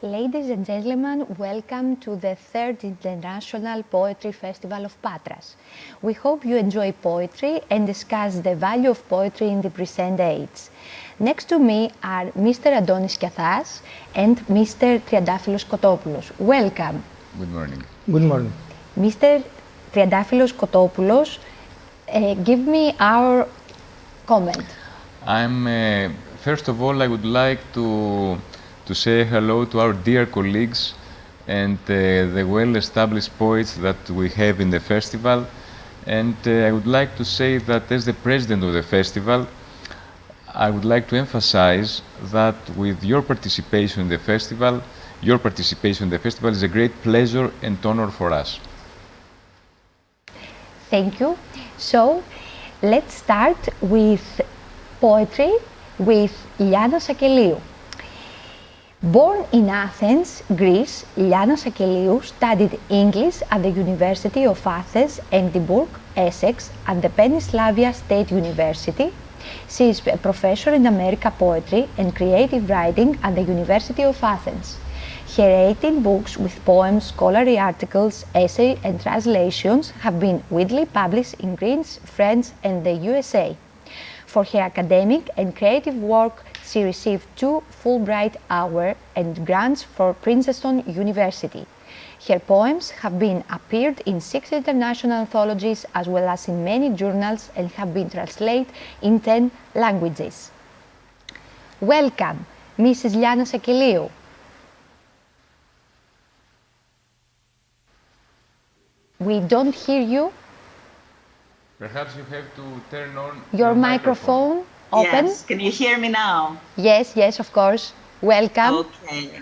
Ladies and gentlemen, welcome to the 3rd International Poetry Festival of Patras. We hope you enjoy poetry and discuss the value of poetry in the present age. Next to me are Mr. Antonis Kiathas and Mr. Triandafylos Kotopoulos. Welcome. Good morning. Good morning. Mr. Triandafylos Kotopoulos, give me our comment. First of all, I would like to say hello to our dear colleagues and the well-established poets that we have in the festival. And I would like to say that as the president of the festival, I would like to emphasize that with your participation in the festival, is a great pleasure and honor for us. Thank you. So, let's start with poetry with Liana Sakelliou. Born in Athens, Greece, Liana Sakelliou studied English at the University of Athens, Edinburgh, Essex, and the Pennsylvania State University. She is a professor in American poetry and creative writing at the University of Athens. Her 18 books with poems, scholarly articles, essays, and translations have been widely published in Greece, France, and the USA. For her academic and creative work, she received 2 Fulbright Award and grants for Princeton University. Her poems have been appeared in 6 international anthologies as well as in many journals and have been translated in 10 languages. Welcome, Mrs. Liana Sakelliou. We don't hear you. Perhaps you have to turn on Your microphone. Open. Yes, can you hear me now? Yes, of course. Welcome. Okay.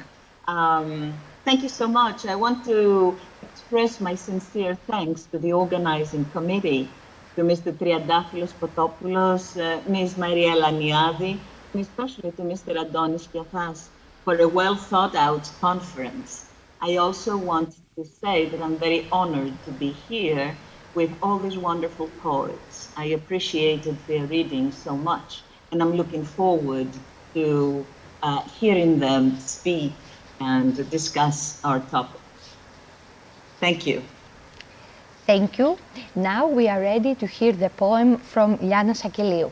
Thank you so much. I want to express my sincere thanks to the organizing committee, to Mr. Triandafylos Kotopoulos, Ms. Mariella Niadi, and especially to Mr. Antonis Kiathas for a well-thought-out conference. I also want to say that I'm very honored to be here with all these wonderful poets. I appreciated their reading so much, and I'm looking forward to hearing them speak and discuss our topic. Thank you. Thank you. Now we are ready to hear the poem from Liana Sakelliou.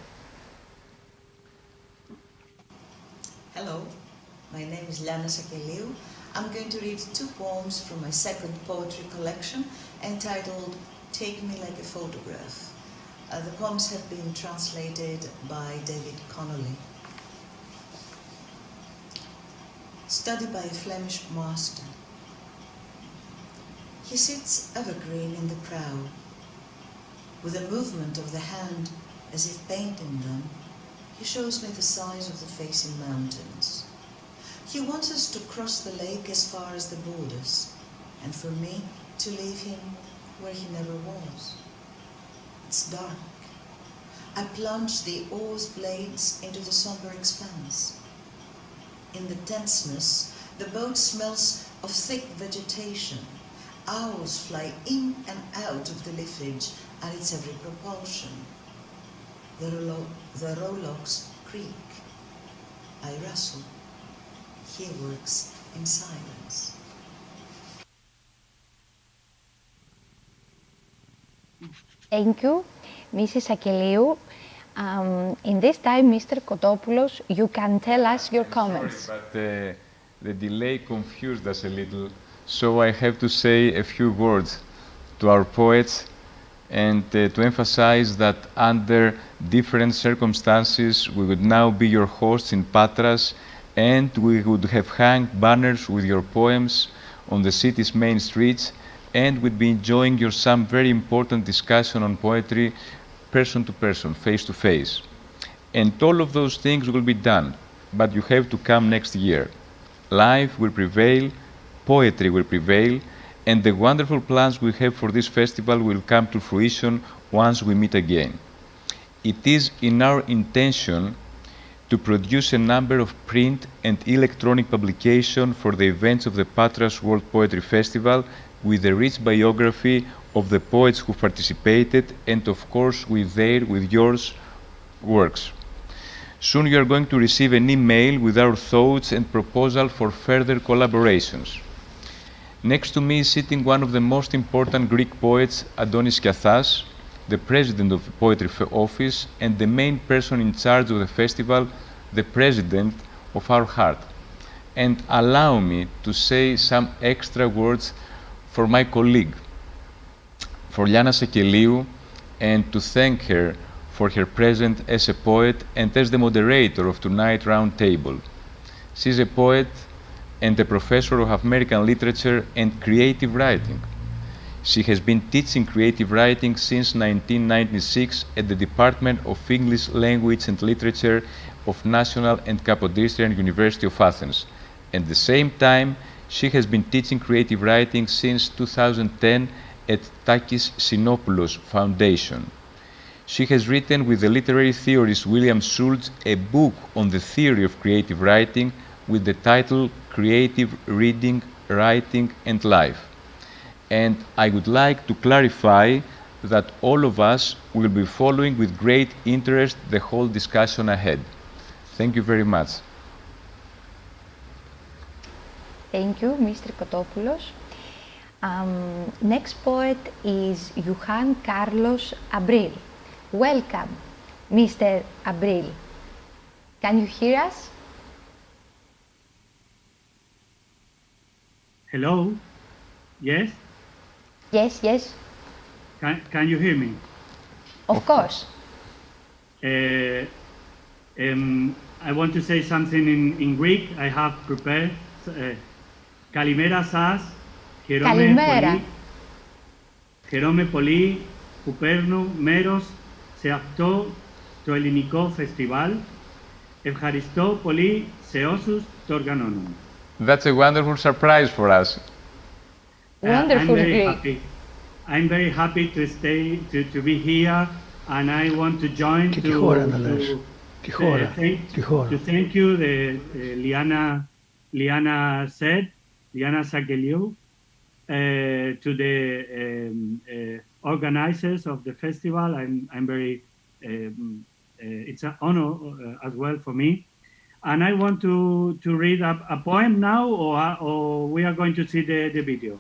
Hello, my name is Liana Sakelliou. I'm going to read 2 poems from my second poetry collection entitled Take Me Like a Photograph. The poems have been translated by David Connolly. Study by a Flemish master. He sits evergreen in the crowd, with a movement of the hand as if painting them. He shows me the size of the facing mountains. He wants us to cross the lake as far as the borders, and for me to leave him where he never was. It's dark. I plunge the oar's blades into the somber expanse. In the tenseness, the boat smells of thick vegetation. Owls fly in and out of the leafage at its every propulsion. The rowlocks creak. I rustle. He works in silence. Thank you, Mrs. Sakelliou. In this time, Mr. Kotopoulos, you can tell us your comments. Sorry, but the delay confused us a little, so I have to say a few words to our poets and to emphasize that under different circumstances, we would now be your hosts in Patras, and we would have hung banners with your poems on the city's main streets, and we'd be enjoying some very important discussion on poetry, person to person, face to face. And all of those things will be done, but you have to come next year. Life will prevail, poetry will prevail, and the wonderful plans we have for this festival will come to fruition once we meet again. It is in our intention to produce a number of print and electronic publication for the events of the Patras World Poetry Festival with a rich biography of the poets who participated and of course with yours works. Soon you are going to receive an email with our thoughts and proposal for further collaborations. Next to me is sitting one of the most important Greek poets, Adonis Kiathas, the president of the Poetry Office and the main person in charge of the festival, the president of our heart. And allow me to say some extra words for my colleague, for Liana Sakelliou, and to thank her for her presence as a poet and as the moderator of tonight's round table. She's a poet and a professor of American literature and creative writing. She has been teaching creative writing since 1996 at the Department of English Language and Literature of National and Kapodistrian University of Athens. At the same time, she has been teaching creative writing since 2010 at Takis Sinopoulos Foundation. She has written with the literary theorist William Schultz a book on the theory of creative writing with the title Creative Reading, Writing and Life. And I would like to clarify that all of us will be following with great interest the whole discussion ahead. Thank you very much. Thank you, Mr. Kotopoulos. Next poet is Giancarlo Abril. Welcome, Mr. Abril. Can you hear us? Hello? Yes? Yes, yes, Can you hear me? of course. I want to say something in Greek. I have prepared. Kalimera σας, Kalimera. χαιρόμαι πολύ που παίρνω μέρος σε αυτό το ελληνικό φεστιβάλ. Ευχαριστώ πολύ σε όσους το οργανώνουν. That's a wonderful surprise for us. Wonderful I'm very Greek. happy. I'm very happy to stay, to be here, and I want to join Και to, τη χώρα να λες. Τη χώρα. Τη χώρα. to thank you, the Liana said, Liana Sakelliou, to the organizers of the festival. I'm very, it's an honor as well for me. And I want to read a poem now, or we are going to see the video.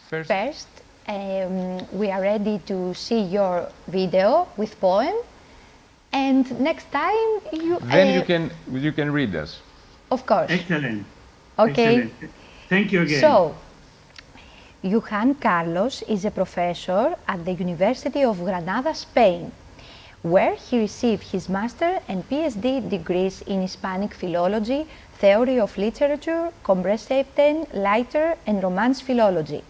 First, we are ready to see your video with poem, and next time Then you can read us. of course. Excellent. Okay. Excellent. Thank you again. So, Giancarlo is a professor at the University of Granada, Spain, where he received his master and PhD degrees in Hispanic philology, theory of literature, comprehensive lighter and romance philology.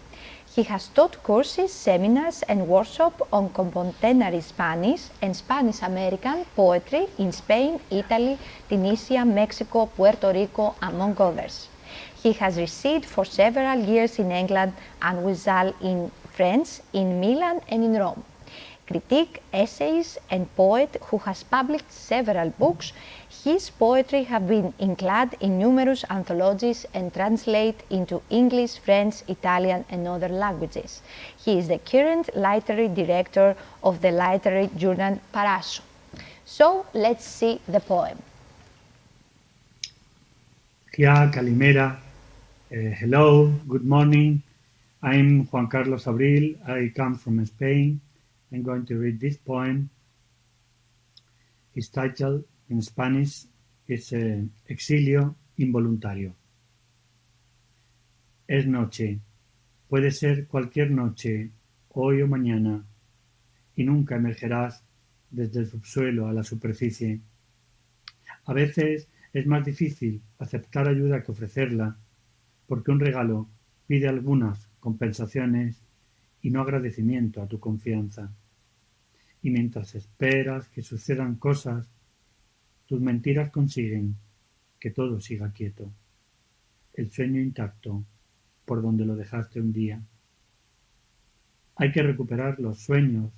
He has taught courses, seminars and workshops on contemporary Spanish and Spanish American poetry in Spain, Italy, Tunisia, Mexico, Puerto Rico, among others. He has resided for several years in England and Wissal in France, in Milan and in Rome. Critic, essayist and poet who has published several books, his poetry have been included in numerous anthologies and translated into English, French, Italian and other languages. He is the current literary director of the literary journal Patras. So let's see the poem. Kalimera. Hello, good morning. I'm Juan Carlos Abril. I come from Spain. I'm going to read this poem. His title in Spanish is Exilio Involuntario. Es noche. Puede ser cualquier noche, hoy o mañana, y nunca emergerás desde el subsuelo a la superficie. A veces es más difícil aceptar ayuda que ofrecerla, porque un regalo pide algunas compensaciones y no agradecimiento a tu confianza. Y mientras esperas que sucedan cosas, tus mentiras consiguen que todo siga quieto, el sueño intacto por donde lo dejaste un día. Hay que recuperar los sueños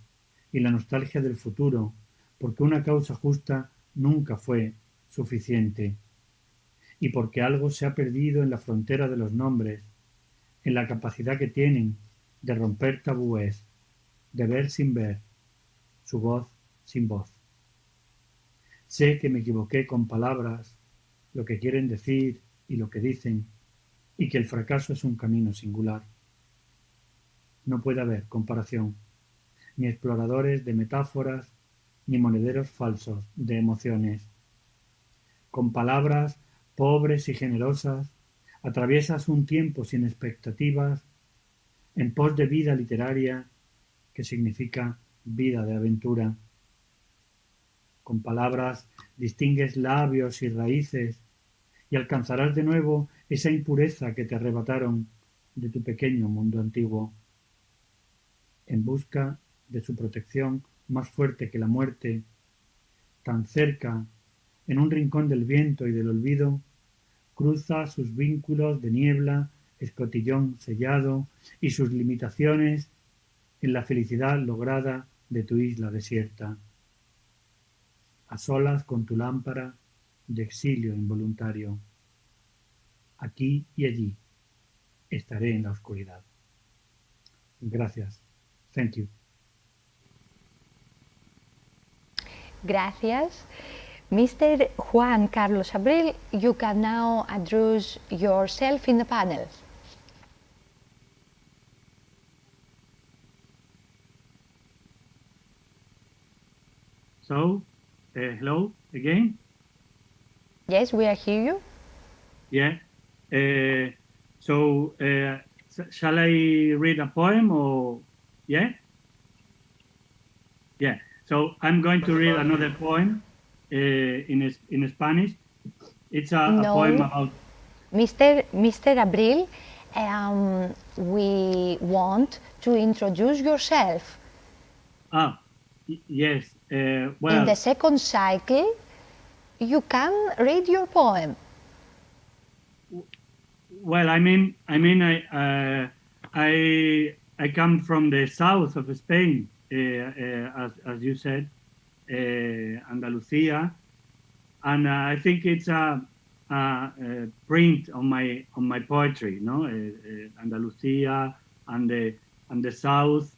y la nostalgia del futuro, porque una causa justa nunca fue suficiente, y porque algo se ha perdido en la frontera de los nombres, en la capacidad que tienen de romper tabúes, de ver sin ver, su voz sin voz. Sé que me equivoqué con palabras, lo que quieren decir y lo que dicen, y que el fracaso es un camino singular. No puede haber comparación, ni exploradores de metáforas, ni monederos falsos de emociones. Con palabras pobres y generosas, atraviesas un tiempo sin expectativas, en pos de vida literaria, que significa vida de aventura. Con palabras distingues labios y raíces, y alcanzarás de nuevo esa impureza que te arrebataron de tu pequeño mundo antiguo. En busca de su protección más fuerte que la muerte, tan cerca, en un rincón del viento y del olvido, cruza sus vínculos de niebla, escotillón sellado y sus limitaciones en la felicidad lograda de tu isla desierta. A solas con tu lámpara de exilio involuntario. Aquí y allí estaré en la oscuridad. Gracias. Thank you. Gracias. Mr. Juan Carlos Abril, you can now address yourself in the panel. So, hello again. Yes, we are hear you. Yeah. Shall I read a poem or yeah? Yeah. So I'm going to read another poem in Spanish. It's a poem about Mr. Abril, we want to introduce yourself. Yes. Well, in the second cycle, you can read your poem. Well, I come from the south of Spain, as you said, Andalusia, and I think it's a print on my poetry, no? Andalusia and the south.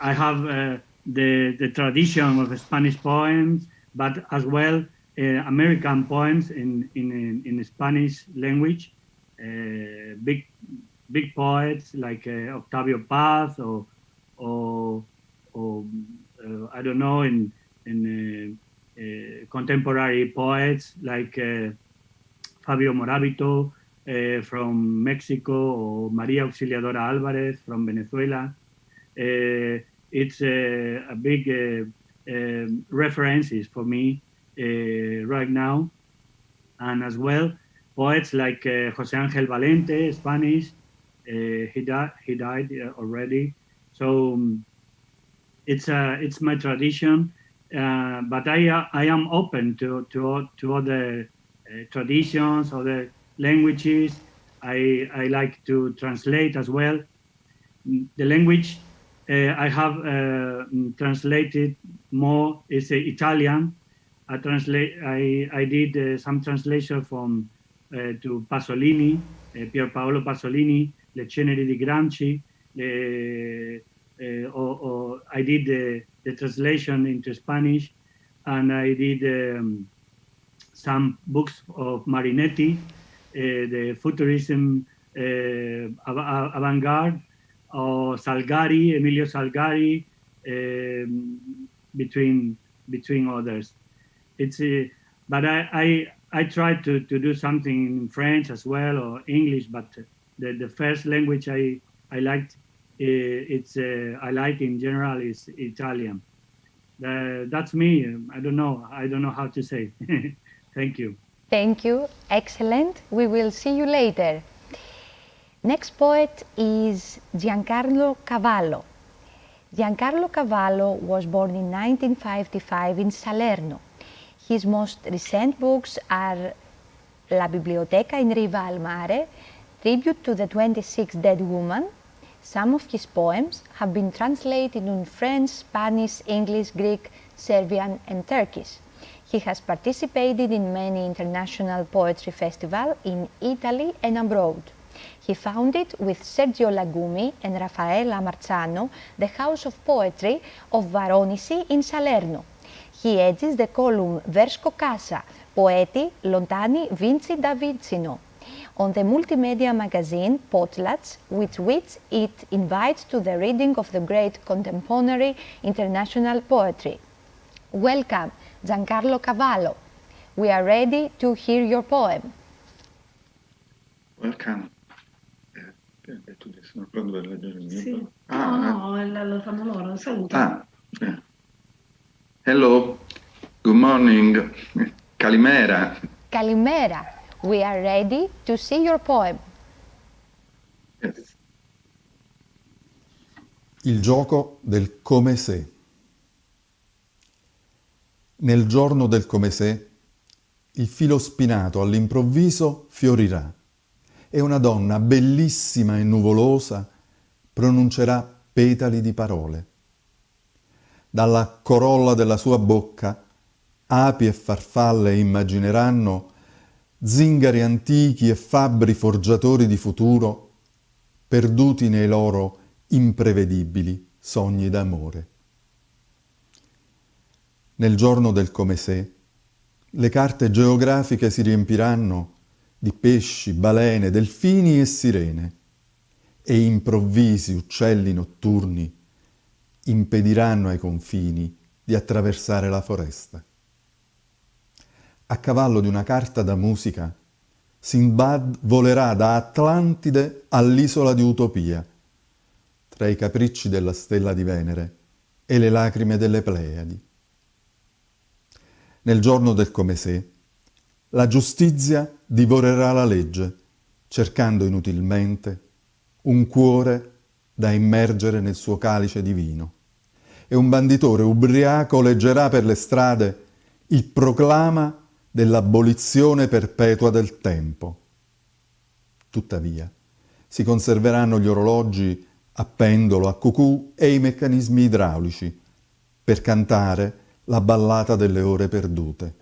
I have the tradition of Spanish poems, but as well American poems in Spanish language. Big poets like Octavio Paz or I don't know, in contemporary poets like Fabio Moravito from Mexico or María Auxiliadora Álvarez from Venezuela. It's a big references for me right now, and as well poets like José Ángel Valente, Spanish. He died already, so it's my tradition, but I am open to other traditions, other languages. I like to translate as well. The language I have translated more is Italian. I did some translation from to Pasolini, Pier Paolo Pasolini, Le Ceneri di Gramsci, or I did the translation into Spanish, and I did some books of Marinetti, the futurism avant-garde, or Salgari, Emilio Salgari, between others. It's but I tried to do something in French as well, or English, but the first language I liked, I like in general is Italian. That's me. I don't know how to say. Thank you. Thank you. Excellent. We will see you later. Next poet is Giancarlo Cavallo. Giancarlo Cavallo was born in 1955 in Salerno. His most recent books are La Biblioteca in Riva al Mare, Tribute to the 26th Dead Woman. Some of his poems have been translated in French, Spanish, English, Greek, Serbian, and Turkish. He has participated in many international poetry festivals in Italy and abroad. He founded with Sergio Lagumi and Raffaella Marzano the House of Poetry of Varonisi in Salerno. He edits the column Versco Casa, Poeti Lontani Vinci da Vicino, on the multimedia magazine Potlatch, with which it invites to the reading of the great contemporary international poetry. Welcome, Giancarlo Cavallo. We are ready to hear your poem. Welcome. Non prendo per leggere il mio. Sì. No, lo fanno loro. Saluta. Hello. Good morning. Calimera. Calimera. We are ready to see your poem. Yes. Il gioco del come se. Nel giorno del come se, il filo spinato all'improvviso fiorirà e una donna bellissima e nuvolosa pronuncerà petali di parole. Dalla corolla della sua bocca api e farfalle immagineranno zingari antichi e fabbri forgiatori di futuro perduti nei loro imprevedibili sogni d'amore. Nel giorno del come se, le carte geografiche si riempiranno di pesci, balene, delfini e sirene, e improvvisi uccelli notturni impediranno ai confini di attraversare la foresta. A cavallo di una carta da musica, Sinbad volerà da Atlantide all'isola di Utopia, tra i capricci della stella di Venere e le lacrime delle Pleiadi. Nel giorno del come se, la giustizia divorerà la legge, cercando inutilmente un cuore da immergere nel suo calice di vino, e un banditore ubriaco leggerà per le strade il proclama dell'abolizione perpetua del tempo. Tuttavia, si conserveranno gli orologi a pendolo, a cucù e i meccanismi idraulici per cantare la ballata delle ore perdute,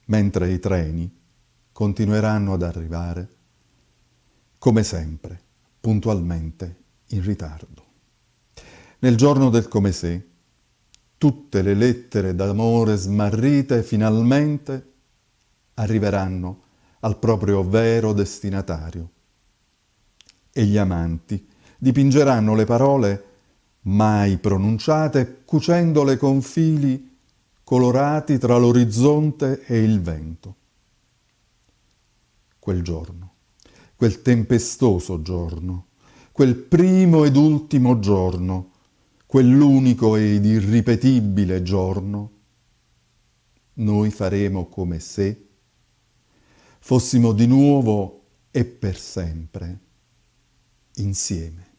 mentre i treni continueranno ad arrivare, come sempre, puntualmente in ritardo. Nel giorno del come se, tutte le lettere d'amore smarrite finalmente arriveranno al proprio vero destinatario, e gli amanti dipingeranno le parole mai pronunciate, cucendole con fili colorati tra l'orizzonte e il vento. Quel giorno, quel tempestoso giorno, quel primo ed ultimo giorno, quell'unico ed irripetibile giorno, noi faremo come se fossimo di nuovo e per sempre insieme.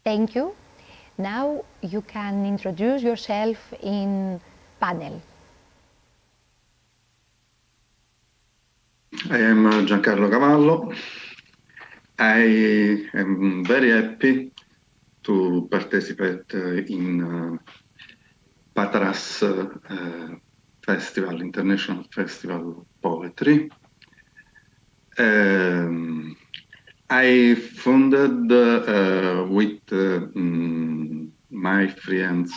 Thank you. Now you can introduce yourself in panel. I am Giancarlo Cavallo. I am very happy to participate in Patras Festival, International Festival of Poetry. I founded with my friends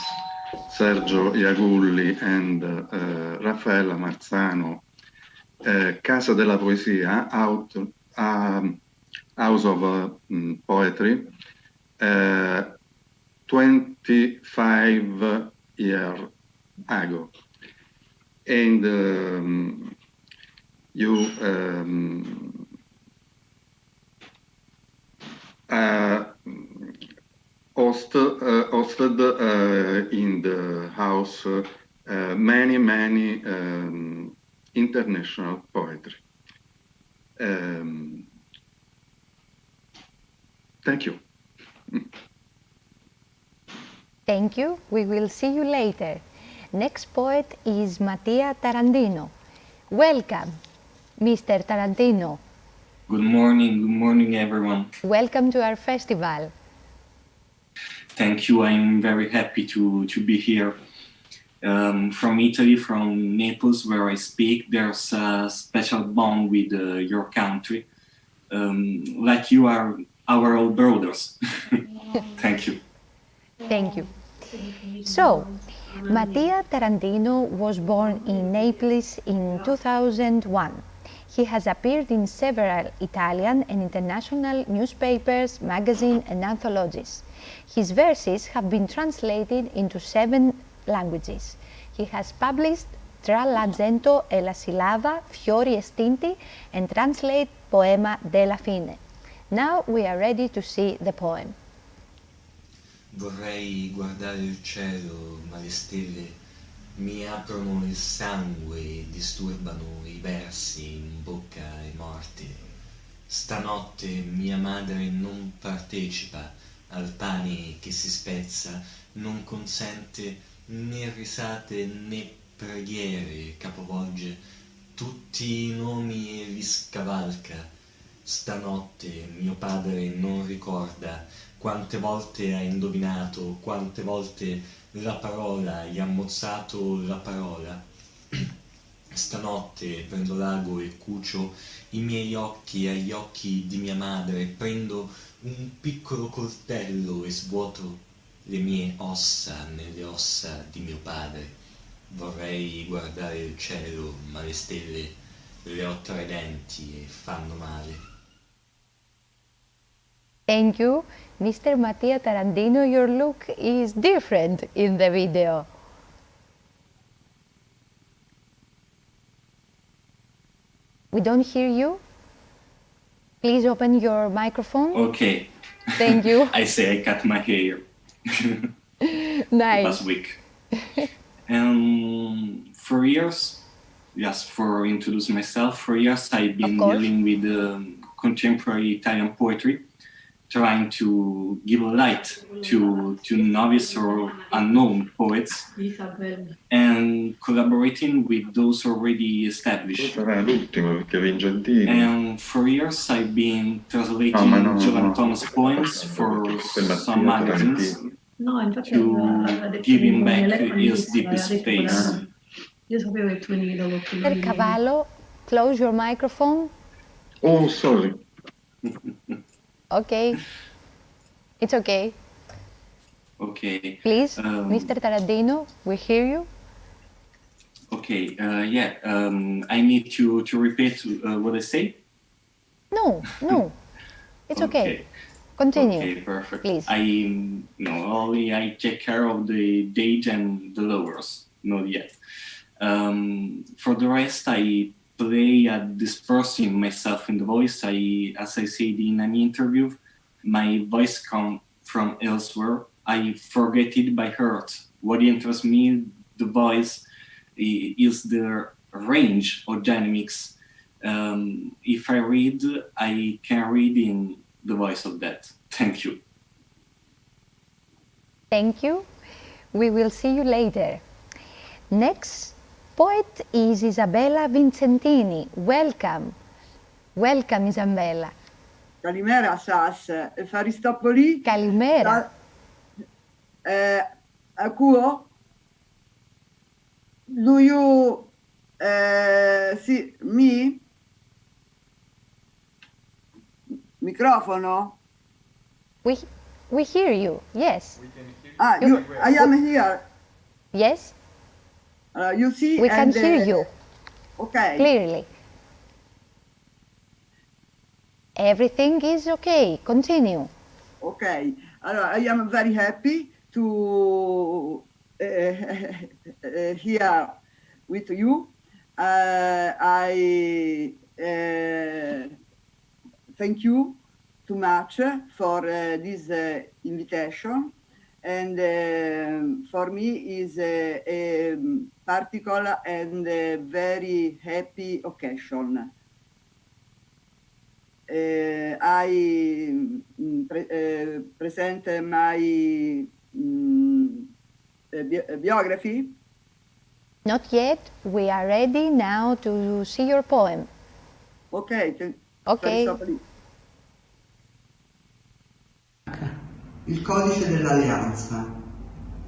Sergio Iagulli and Raffaella Marzano, Casa della Poesia, House of Poetry, 25 years ago. And you hosted in the house many international poetry. Thank you. Thank you. We will see you later. Next poet is Mattia Tarantino. Welcome, Mr. Tarantino. Good morning everyone. Welcome to our festival. Thank you, I'm very happy to be here. from Italy, from Naples, where I speak. There's a special bond with your country. Like you are our old brothers. Thank you. Thank you. So, Mattia Tarantino was born in Naples in 2001. He has appeared in several Italian and international newspapers, magazines, and anthologies. His verses have been translated into 7 languages. He has published Tra l'argento e la sillaba, Fiori estinti, and translate Poema della fine. Now we are ready to see the poem. Vorrei guardare il cielo, ma le stelle mi aprono il sangue e disturbano i versi in bocca ai morti. Stanotte mia madre non partecipa al pane che si spezza, non consente né risate né preghiere, capovolge tutti i nomi e li scavalca. Stanotte mio padre non ricorda quante volte ha indovinato, quante volte la parola gli ha mozzato la parola. Stanotte prendo l'ago e cucio i miei occhi agli occhi di mia madre, prendo un piccolo coltello e svuoto le mie ossa nelle ossa di mio padre. Vorrei guardare il cielo, ma le stelle le ho tra i denti e fanno male. Thank you, Mr. Mattia Tarantino. Your look is different in the video. We don't hear you. Please open your microphone. Okay. Thank you. I say I cut my hair. Nice. Last week. For years, just for introduce myself, for years I've been dealing with contemporary Italian poetry, trying to give light to novice or unknown poets, and collaborating with those already established. And for years I've been translating Giovanni Thomas poems for some magazines to give him back his deepest space. Mr. Cavallo, close your microphone. Oh, sorry. Okay. It's okay. Okay. Please, Mr. Tarantino, we hear you. Okay, I need to repeat what I say? No. It's okay. Continue. Okay, perfect. Please. Only I take care of the date and the lowers, not yet. For the rest, I play at dispersing myself in the voice. As I said in an interview, my voice comes from elsewhere. I forget it by heart. What interests me, the voice, is the range of dynamics. If I read, I can read in the voice of that. Thank you. Thank you. We will see you later. Next poet is Isabella Vincentini. Welcome. Welcome, Isabella. Καλημέρα σας. Ευχαριστώ πολύ. Καλημέρα. Ακούω. Do you see me? Microfono? We hear you, yes. We can hear you. I am here. Yes? You see? We can hear you. Okay. Clearly. Everything is okay. Continue. Okay. I am very happy to here with you. I thank you too much for this invitation, and for me is a particular and very happy occasion. I present my biography. Not yet. We are ready now to see your poem. Okay. Okay. Il codice dell'alleanza.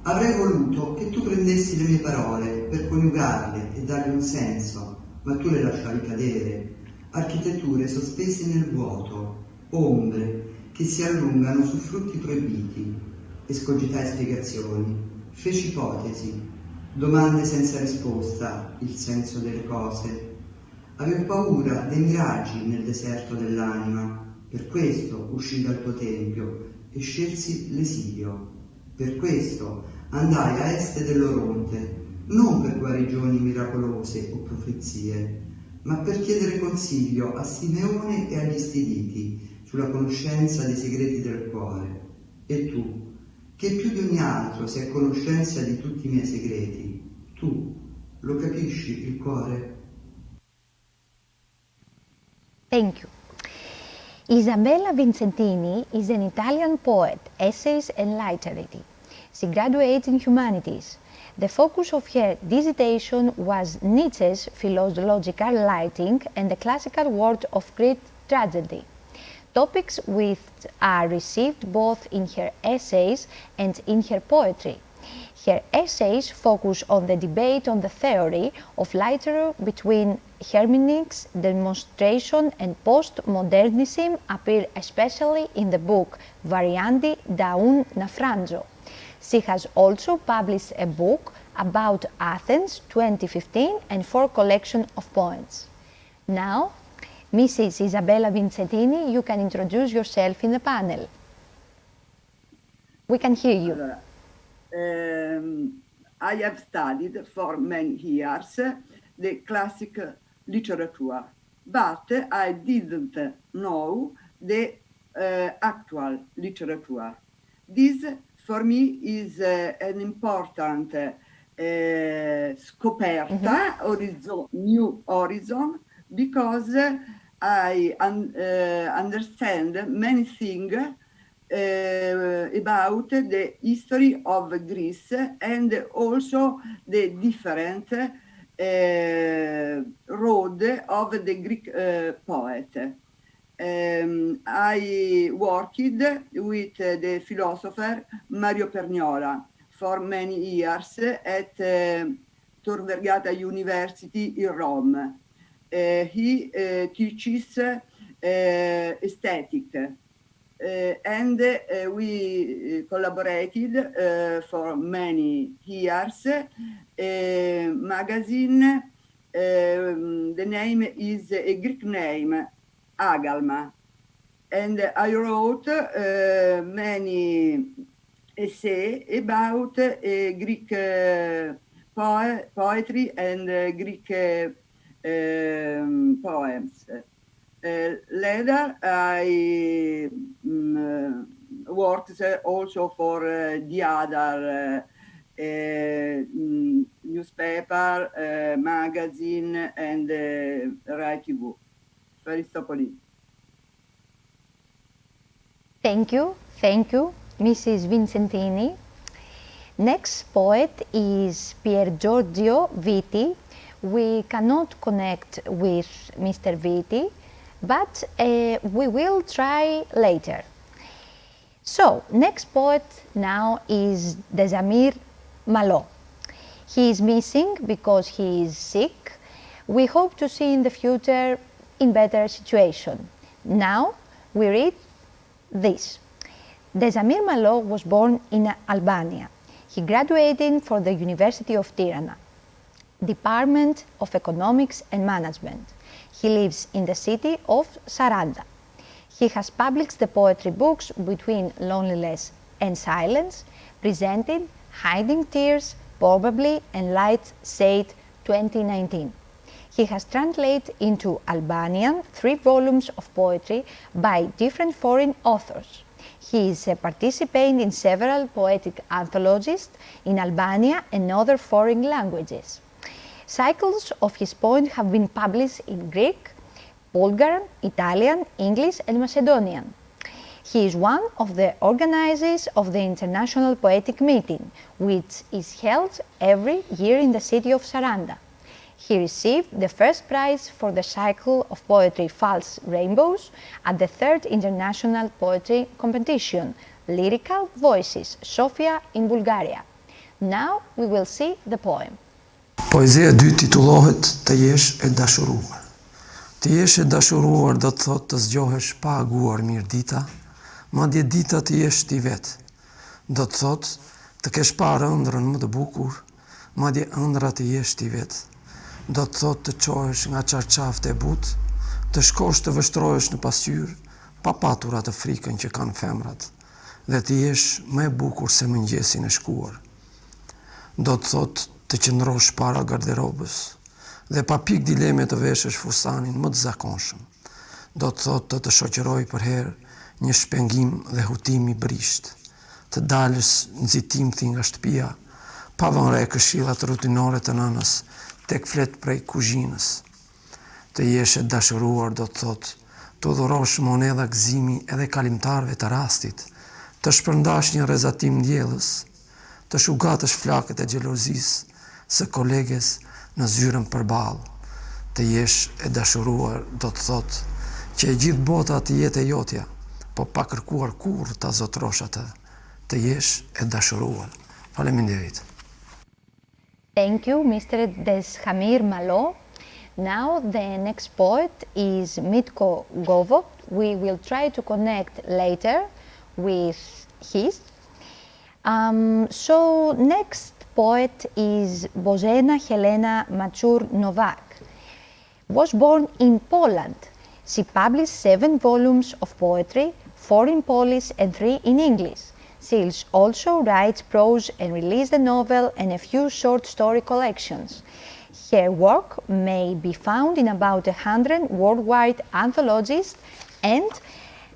Avrei voluto che tu prendessi le mie parole per coniugarle e darle un senso, ma tu le lasciavi cadere. Architetture sospese nel vuoto, ombre che si allungano su frutti proibiti. Escogitai spiegazioni, feci ipotesi, domande senza risposta, il senso delle cose. Avevo paura dei miraggi nel deserto dell'anima, per questo uscii dal tuo tempio e scelsi l'esilio. Per questo andai a est dell'Oronte, non per guarigioni miracolose o profezie, ma per chiedere consiglio a Simeone e agli Stiditi sulla conoscenza dei segreti del cuore. E tu, che più di ogni altro sei a conoscenza di tutti i miei segreti, tu lo capisci il cuore? Thank you. Isabella Vincentini is an Italian poet, essayist and literary. She graduated in humanities. The focus of her dissertation was Nietzsche's philological writing and the classical world of Greek tragedy, topics which are received both in her essays and in her poetry. Her essays focus on the debate on the theory of literature between hermeneutics, demonstration and postmodernism appear especially in the book Varianti da un naufragio. She has also published a book about Athens 2015 and 4 collections of poems. Now, Mrs. Isabella Vincentini, you can introduce yourself in the panel. We can hear you. I have studied for many years the classic literature, but I didn't know the actual literature. This for me is an important scoperta, new horizon, because I understand many things about the history of Greece and also the different road of the Greek poet. I worked with the philosopher Mario Perniola for many years at Tor Vergata University in Rome. He teaches aesthetic. And we collaborated for many years. Magazine, the name is a Greek name, Agalma. And I wrote many essays about Greek poetry and Greek poems. Later, I worked also for the other newspaper, magazine, and writing book. Aristopoli. Thank you, Mrs. Vincentini. Next poet is Piergiorgio Viti. We cannot connect with Mr. Viti, but we will try later. So, next poet now is Dashamir Malo. He is missing because he is sick. We hope to see in the future in better situation. Now we read this. Dashamir Malo was born in Albania. He graduated from the University of Tirana, Department of Economics and Management. He lives in the city of Saranda. He has published the poetry books Between Loneliness and Silence, presented Hiding Tears, Probably, and Light Said 2019. He has translated into Albanian 3 volumes of poetry by different foreign authors. He is participating in several poetic anthologies in Albania and other foreign languages. Cycles of his poems have been published in Greek, Bulgarian, Italian, English, and Macedonian. He is one of the organizers of the International Poetic Meeting, which is held every year in the city of Saranda. He received the first prize for the cycle of poetry False Rainbows at the 3rd International Poetry Competition, Lyrical Voices, Sofia in Bulgaria. Now we will see the poem. Poezia e dytë titullohet Të jesh e dashuruar. Të jesh e dashuruar do të thotë të zgjohesh pa aguar mirë dita, madje dita të jesh ti vetë. Do të thotë të kesh parë ëndrrën më të bukur, madje ëndra të jesh ti vetë. Do të thotë të çohesh nga çarçaftë e butë, të shkosh të vështrohesh në pasqyrë, pa patur atë frikën që kanë femrat, dhe të jesh më e bukur se mëngjesin e shkuar. Do të thotë të qëndrosh para garderobës dhe pa pik dileme të veshësh fustanin më të zakonshëm. Do të thotë të të shoqëroj për herë një shpengim dhe hutim i brisht, të dalës nxitimthi nga shtëpia, pa vënë re këshillat rutinore të nënës tek flet prej kuzhinës. Të jesh e dashuruar do të thotë të dhurosh monedha gëzimi edhe kalimtarëve të rastit, të shpërndash një rrezatim ndjellës, të shugatësh flakët e xhelozisë së koleges në zyrën përballë. Të jesh e dashuruar do të thotë që e gjithë bota të jetë e jotja, po pa kërkuar kurrë ta zotrosh atë. Të jesh e dashuruar. Faleminderit. Thank you, Mr. Dashamir Malo. Now the next poet is Mitko Govok. We will try to connect later with his. So next poet is Bożena Helena Mazur-Nowak. Was born in Poland. She published 7 volumes of poetry, 4 in Polish and 3 in English. She also writes prose and released a novel and a few short story collections. Her work may be found in about 100 worldwide anthologies and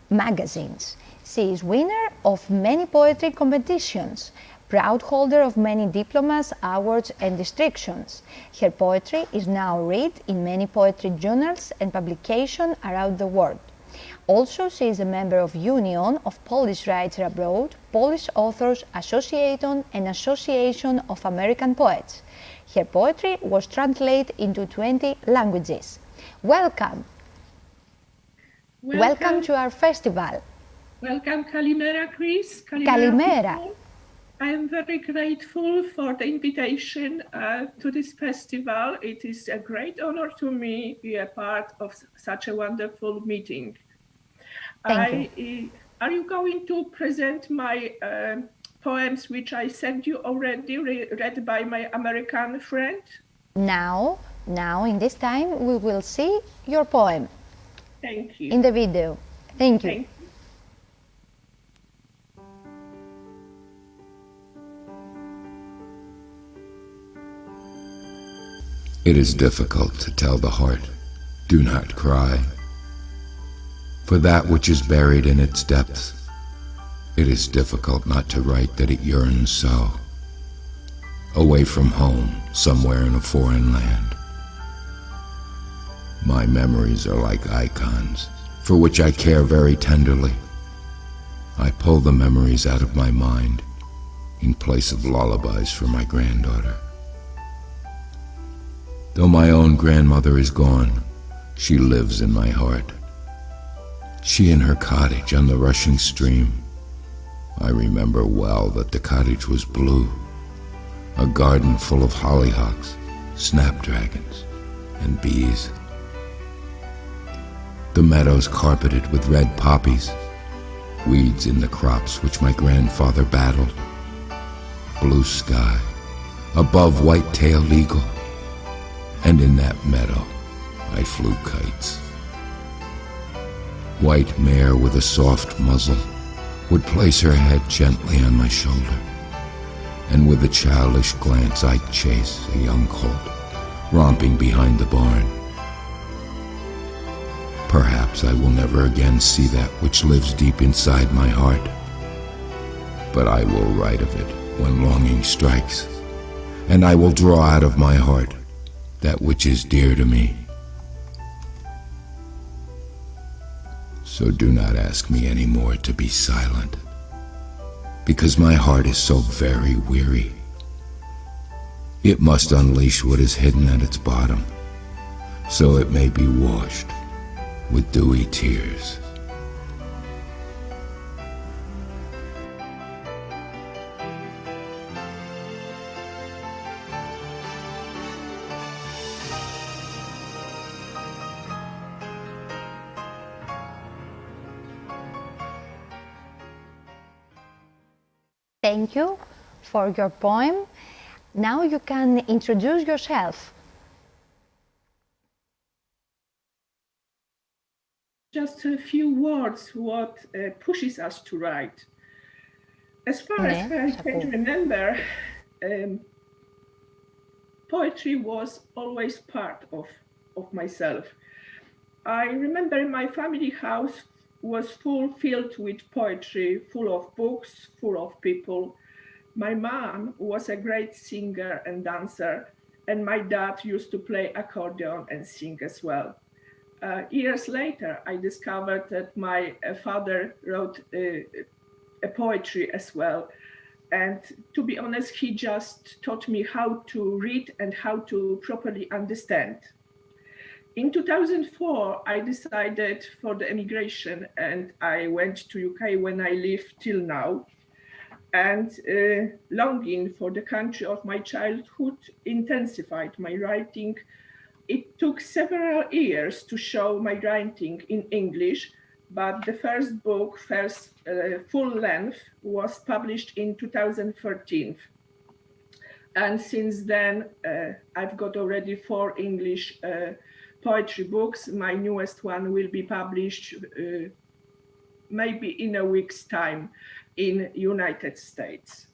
magazines. She is winner of many poetry competitions, proud holder of many diplomas, awards and distinctions. Her poetry is now read in many poetry journals and publications around the world. Also, she is a member of Union of Polish Writers Abroad, Polish Authors Association and Association of American Poets. Her poetry was translated into 20 languages. Welcome! Welcome to our festival. Welcome, Kalimera, Chris. Kalimera. I am very grateful for the invitation to this festival. It is a great honor to me to be a part of such a wonderful meeting. Thank you. Are you going to present my poems, which I sent you already, read by my American friend? Now, in this time, we will see your poem. Thank you. In the video. Thank you. Thank you. It is difficult to tell the heart, do not cry. For that which is buried in its depths, it is difficult not to write that it yearns so. Away from home, somewhere in a foreign land. My memories are like icons, for which I care very tenderly. I pull the memories out of my mind, in place of lullabies for my granddaughter. Though my own grandmother is gone, she lives in my heart. She in her cottage on the rushing stream. I remember well that the cottage was blue, a garden full of hollyhocks, snapdragons, and bees. The meadows carpeted with red poppies, weeds in the crops which my grandfather battled. Blue sky, above white-tailed eagle, and in that meadow I flew kites. White mare with a soft muzzle would place her head gently on my shoulder, and with a childish glance I'd chase a young colt romping behind the barn. Perhaps I will never again see that which lives deep inside my heart, but I will write of it when longing strikes, and I will draw out of my heart that which is dear to me. So do not ask me any more to be silent, because my heart is so very weary. It must unleash what is hidden at its bottom, so it may be washed with dewy tears. Thank you for your poem. Now you can introduce yourself. Just a few words what pushes us to write. As far as I can remember, poetry was always part of myself. I remember my family house was filled with poetry, full of books, full of people. My mom was a great singer and dancer, and my dad used to play accordion and sing as well. Years later, I discovered that my father wrote a poetry as well. And to be honest, he just taught me how to read and how to properly understand. In 2004, I decided for the emigration and I went to UK when I live till now. And longing for the country of my childhood intensified my writing. It took several years to show my writing in English, but the first book, full length, was published in 2013. And since then, I've got already 4 English poetry books. My newest one will be published maybe in a week's time in United States.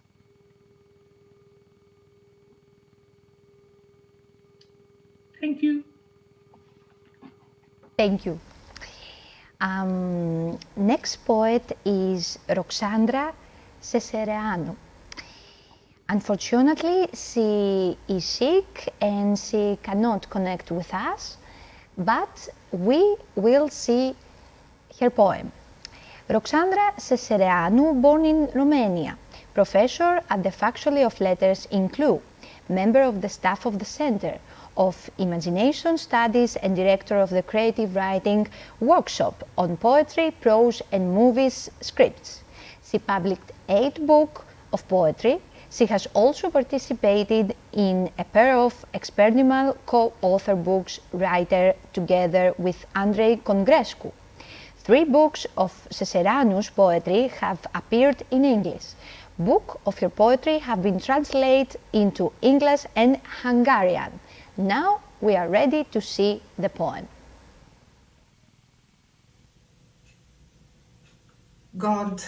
Thank you. Thank you. Next poet is Roxandra Cesareanu. Unfortunately, she is sick and she cannot connect with us, but we will see her poem. Roxandra Cesareanu, born in Romania, professor at the Faculty of Letters in Cluj, member of the staff of the Center of Imagination Studies and director of the Creative Writing Workshop on Poetry, Prose and Movies Scripts. She published 8 books of poetry. She has also participated in a pair of experimental co-author books writer together with Andrei Congrescu. 3 books of Cesareanu's poetry have appeared in English. Books of her poetry have been translated into English and Hungarian. Now we are ready to see the poem. God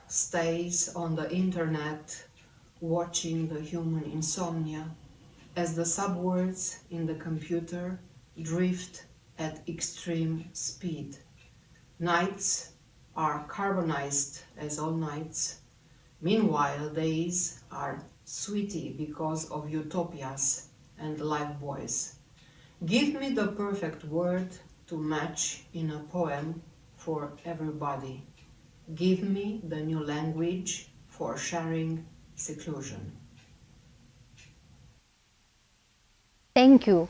stays on the internet watching the human insomnia as the subwords in the computer drift at extreme speed. Nights are carbonized as all nights. Meanwhile, days are sweety because of utopias and life boys. Give me the perfect word to match in a poem for everybody. Give me the new language for sharing seclusion. Thank you.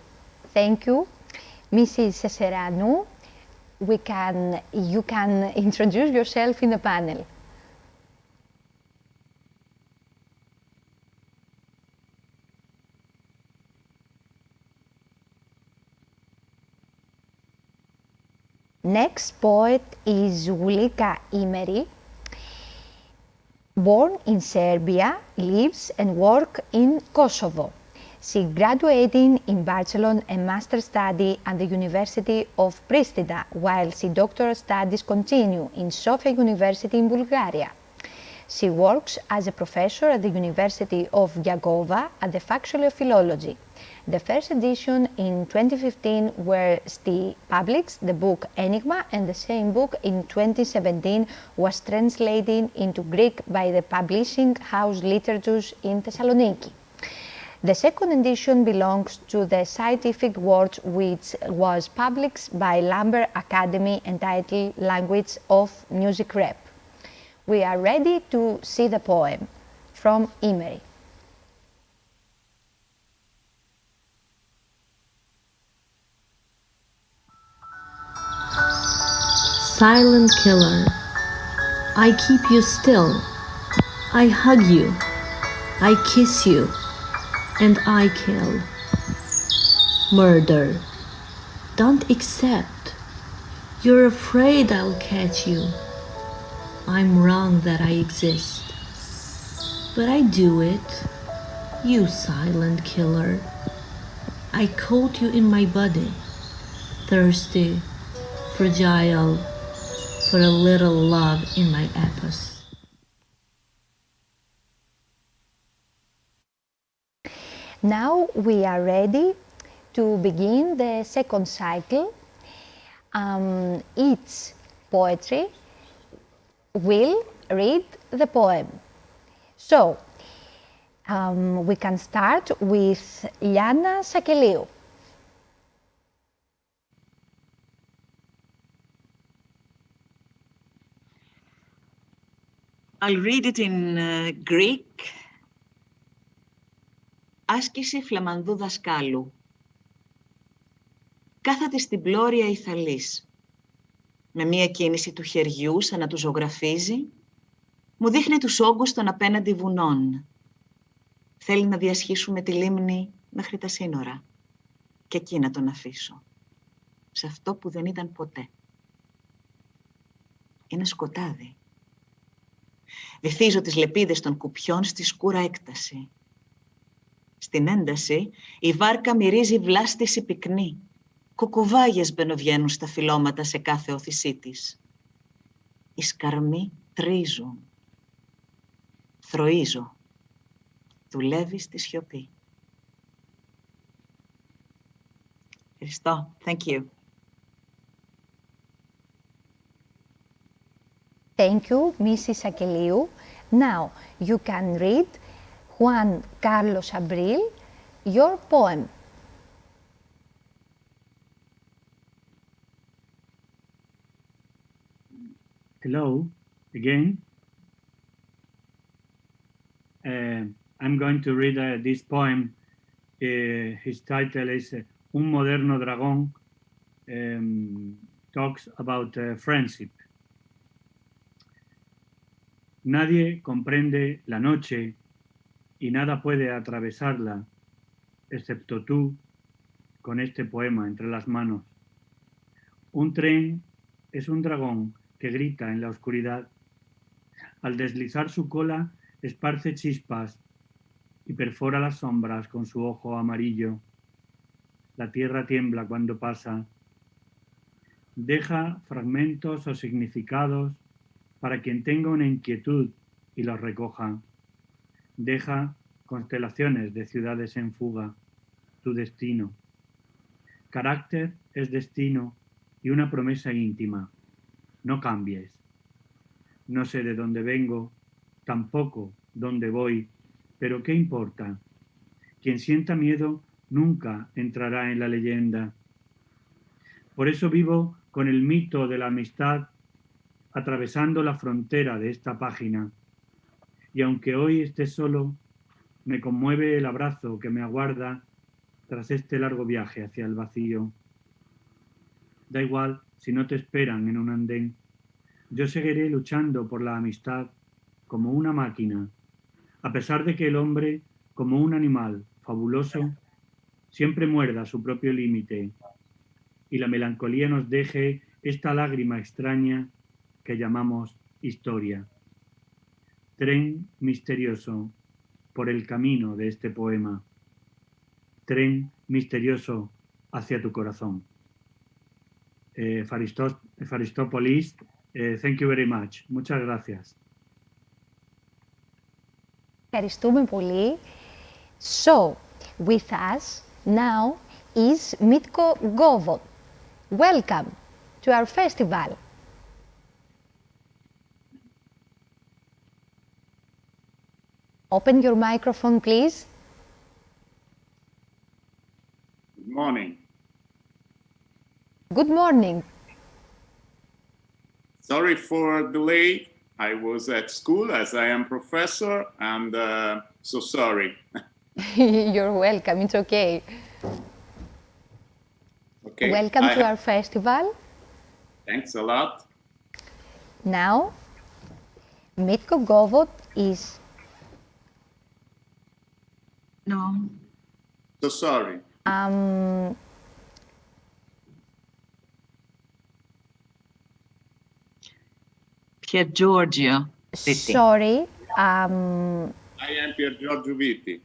Thank you, Mrs. Cesareanu. You can introduce yourself in the panel. Next poet is Vulika Imeri. Born in Serbia, lives and works in Kosovo. She graduated in bachelor and master study at the University of Pristina, while she doctoral studies continue in Sofia University in Bulgaria. She works as a professor at the University of Yagova at the Faculty of Philology. The first edition in 2015 where she published the book Enigma, and the same book in 2017 was translated into Greek by the publishing house Literatures in Thessaloniki. The second edition belongs to the scientific work which was published by Lambert Academy entitled Language of Music Rep. We are ready to see the poem from Imeri. Silent killer, I keep you still, I hug you, I kiss you, and I kill. Murder, don't accept, you're afraid I'll catch you. I'm wrong that I exist. but I do it, you silent killer. I coat you in my body, thirsty, fragile, for a little love in my epos. Now we are ready to begin the second cycle. Each poetry will read the poem. So, we can start with Liana Sakelliou. I'll read it in Greek. Άσκηση φλαμανδού δασκάλου. Κάθεται στην πλώρια η θαλής. Με μία κίνηση του χεριού, σαν να του ζωγραφίζει, μου δείχνει τους όγκους των απέναντι βουνών. Θέλει να διασχίσουμε τη λίμνη μέχρι τα σύνορα και εκεί να τον αφήσω. Σε αυτό που δεν ήταν ποτέ. Είναι σκοτάδι. Βυθίζω τις λεπίδες των κουπιών στη σκούρα έκταση. Στην ένταση, η βάρκα μυρίζει βλάστηση πυκνή. Κουκουβάγες μπαινοβγαίνουν στα φυλλώματα σε κάθε όθησή της. Οι σκαρμοί τρίζουν. Θροίζω. Δουλεύει στη σιωπή. Ευχαριστώ. Thank you. Thank you, Mrs. Sakelliou. Now you can read Juan Carlos Abril, your poem. Hello, again. I'm going to read this poem. His title is Un moderno dragón. Talks about friendship. Nadie comprende la noche y nada puede atravesarla, excepto tú, con este poema entre las manos. Un tren es un dragón que grita en la oscuridad. Al deslizar su cola, esparce chispas y perfora las sombras con su ojo amarillo. La tierra tiembla cuando pasa. Deja fragmentos o significados para quien tenga una inquietud y los recoja. Deja constelaciones de ciudades en fuga, tu destino. Carácter es destino y una promesa íntima. No cambies. No sé de dónde vengo, tampoco dónde voy, pero ¿qué importa? Quien sienta miedo nunca entrará en la leyenda. Por eso vivo con el mito de la amistad atravesando la frontera de esta página. Y aunque hoy esté solo, me conmueve el abrazo que me aguarda tras este largo viaje hacia el vacío. Da igual si no te esperan en un andén. Yo seguiré luchando por la amistad como una máquina, a pesar de que el hombre, como un animal fabuloso, siempre muerda su propio límite y la melancolía nos deje esta lágrima extraña que llamamos historia. Tren misterioso por el camino de este poema. Tren misterioso hacia tu corazón. Ευχαριστώ, thank you very much. Muchas gracias. Ευχαριστούμε πολύ. So, with us now is Mitko Govot. Welcome to our festival. Open your microphone, please. Good morning. Good morning. Sorry for delay. I was at school as I am professor, and so sorry. You're welcome. It's okay. Okay. Welcome to our festival. Thanks a lot. Now, Mitko Govot is... No. So sorry. Piergiorgio. Sorry. I am Piergiorgio Viti.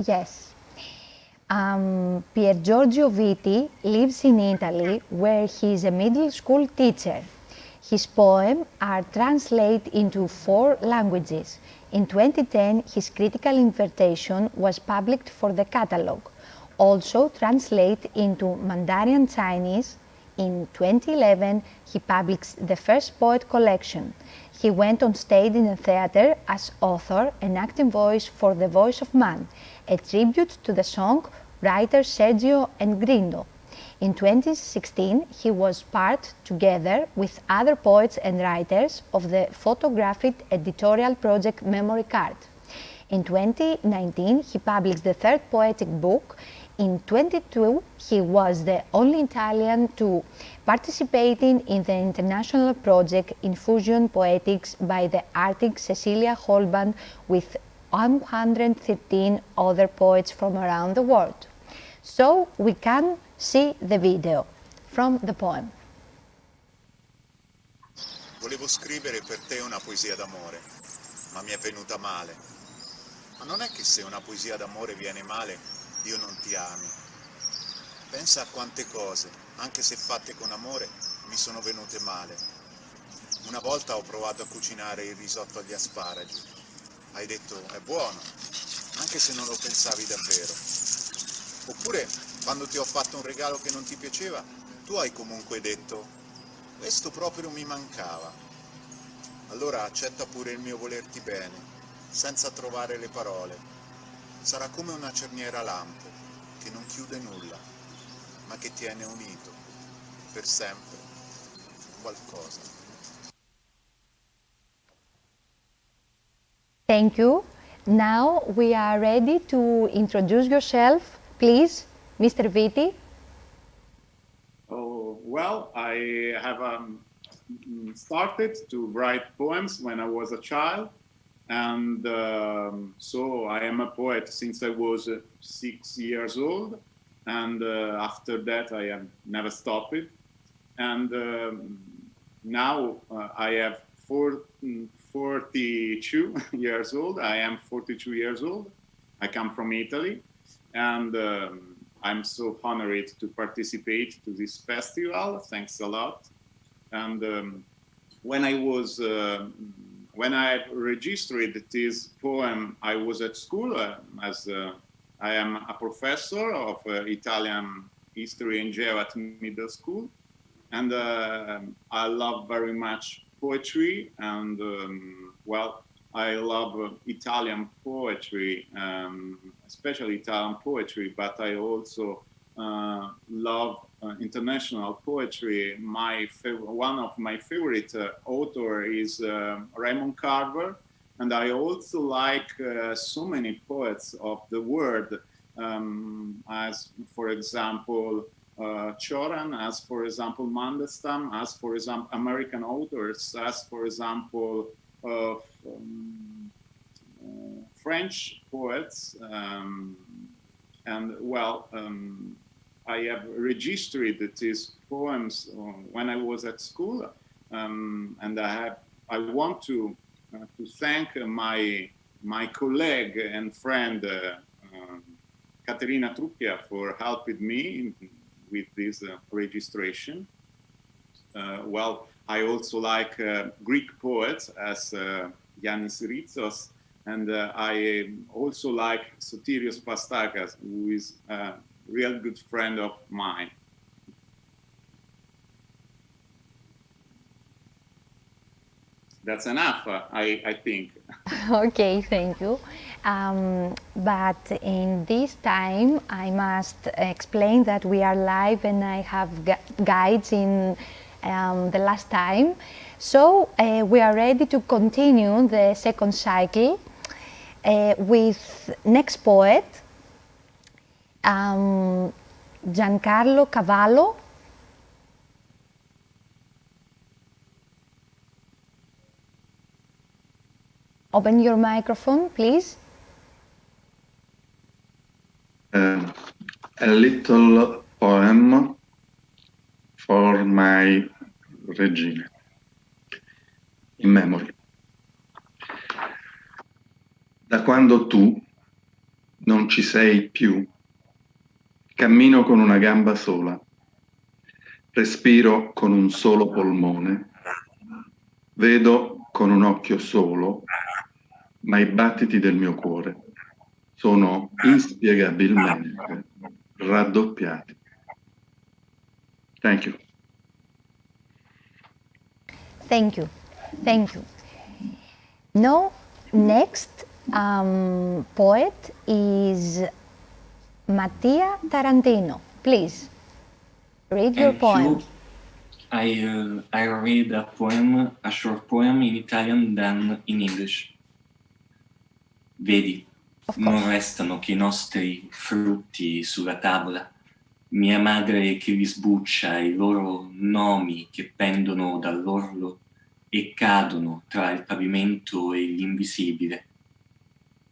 Yes. Piergiorgio Viti lives in Italy, where he is a middle school teacher. His poems are translated into 4 languages. In 2010, his critical invitation was published for the catalogue, also translated into Mandarin Chinese. In 2011, he published the first poet collection. He went on stage in a theater as author and acting voice for The Voice of Man, a tribute to the song writer Sergio and Grindo. In 2016, he was part, together with other poets and writers, of the photographed editorial project Memory Card. In 2019, he published the 3rd poetic book. In 2022, he was the only Italian to participating in the international project Infusion Poetics by the artist Cecilia Holband with 113 other poets from around the world. So we can see the video from the poem. Volevo scrivere per te una poesia d'amore, ma mi è venuta male. Ma non è che se una poesia d'amore viene male, Dio non ti ami. Pensa a quante cose, anche se fatte con amore, mi sono venute male. Una volta ho provato a cucinare il risotto agli asparagi. Hai detto, è buono, anche se non lo pensavi davvero. Oppure, quando ti ho fatto un regalo che non ti piaceva, tu hai comunque detto, questo proprio mi mancava. Allora accetta pure il mio volerti bene, senza trovare le parole. Sarà come una cerniera a lampo, che non chiude nulla, ma che tiene unito, per sempre, qualcosa. Thank you. Now we are ready to introduce yourself. Please, Mr. Viti. Oh, well, I have started to write poems when I was a child. And so I am a poet since I was 6 years old. And after that, I have never stopped it. And now I have 42 years old. I am 42 years old. I come from Italy. And I'm so honored to participate to this festival. Thanks a lot. And when I registered this poem, I was at school as I am a professor of Italian history and geo at middle school. And I love very much poetry and, well, I love Italian poetry, especially Italian poetry, but I also love international poetry. One of my favorite author is Raymond Carver, and I also like so many poets of the world, as for example Choran, as for example Mandelstam, as for example American authors, as for example French poets, and well, I have registered these poems when I was at school, and I want to thank my colleague and friend Caterina Trucchia for helping me with this registration. Well, I also like Greek poets as Yannis Ritsos, and I also like Sotirios Pastakas, who is a real good friend of mine. That's enough, I think. Okay, thank you. But in this time, I must explain that we are live and I have guides in the last time. So we are ready to continue the second cycle with next poet, Giancarlo Cavallo. Open your microphone, please. A little poem for my Regina, in memory. Da quando tu non ci sei più, cammino con una gamba sola, respiro con un solo polmone, vedo con un occhio solo, ma i battiti del mio cuore sono inspiegabilmente raddoppiati. Thank you. Thank you. Thank you. Now, next poet is Mattia Tarantino. Please, read your poem. I read a poem, a short poem in Italian than in English. Vedi, non restano che i nostri frutti sulla tavola, mia madre che li sbuccia, i loro nomi che pendono dall'orlo e cadono tra il pavimento e l'invisibile.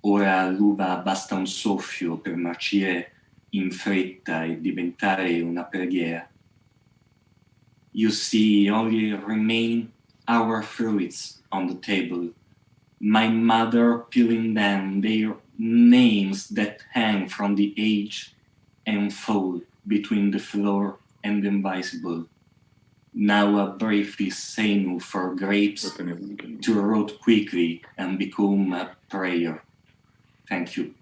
Ora all'uva basta un soffio per marcire in fretta e diventare una preghiera. You see only remain our fruits on the table, my mother peeling them, their names that hang from the edge and fall between the floor and the invisible. Now a brief is sinew for grapes to rot quickly and become a prayer. Thank you.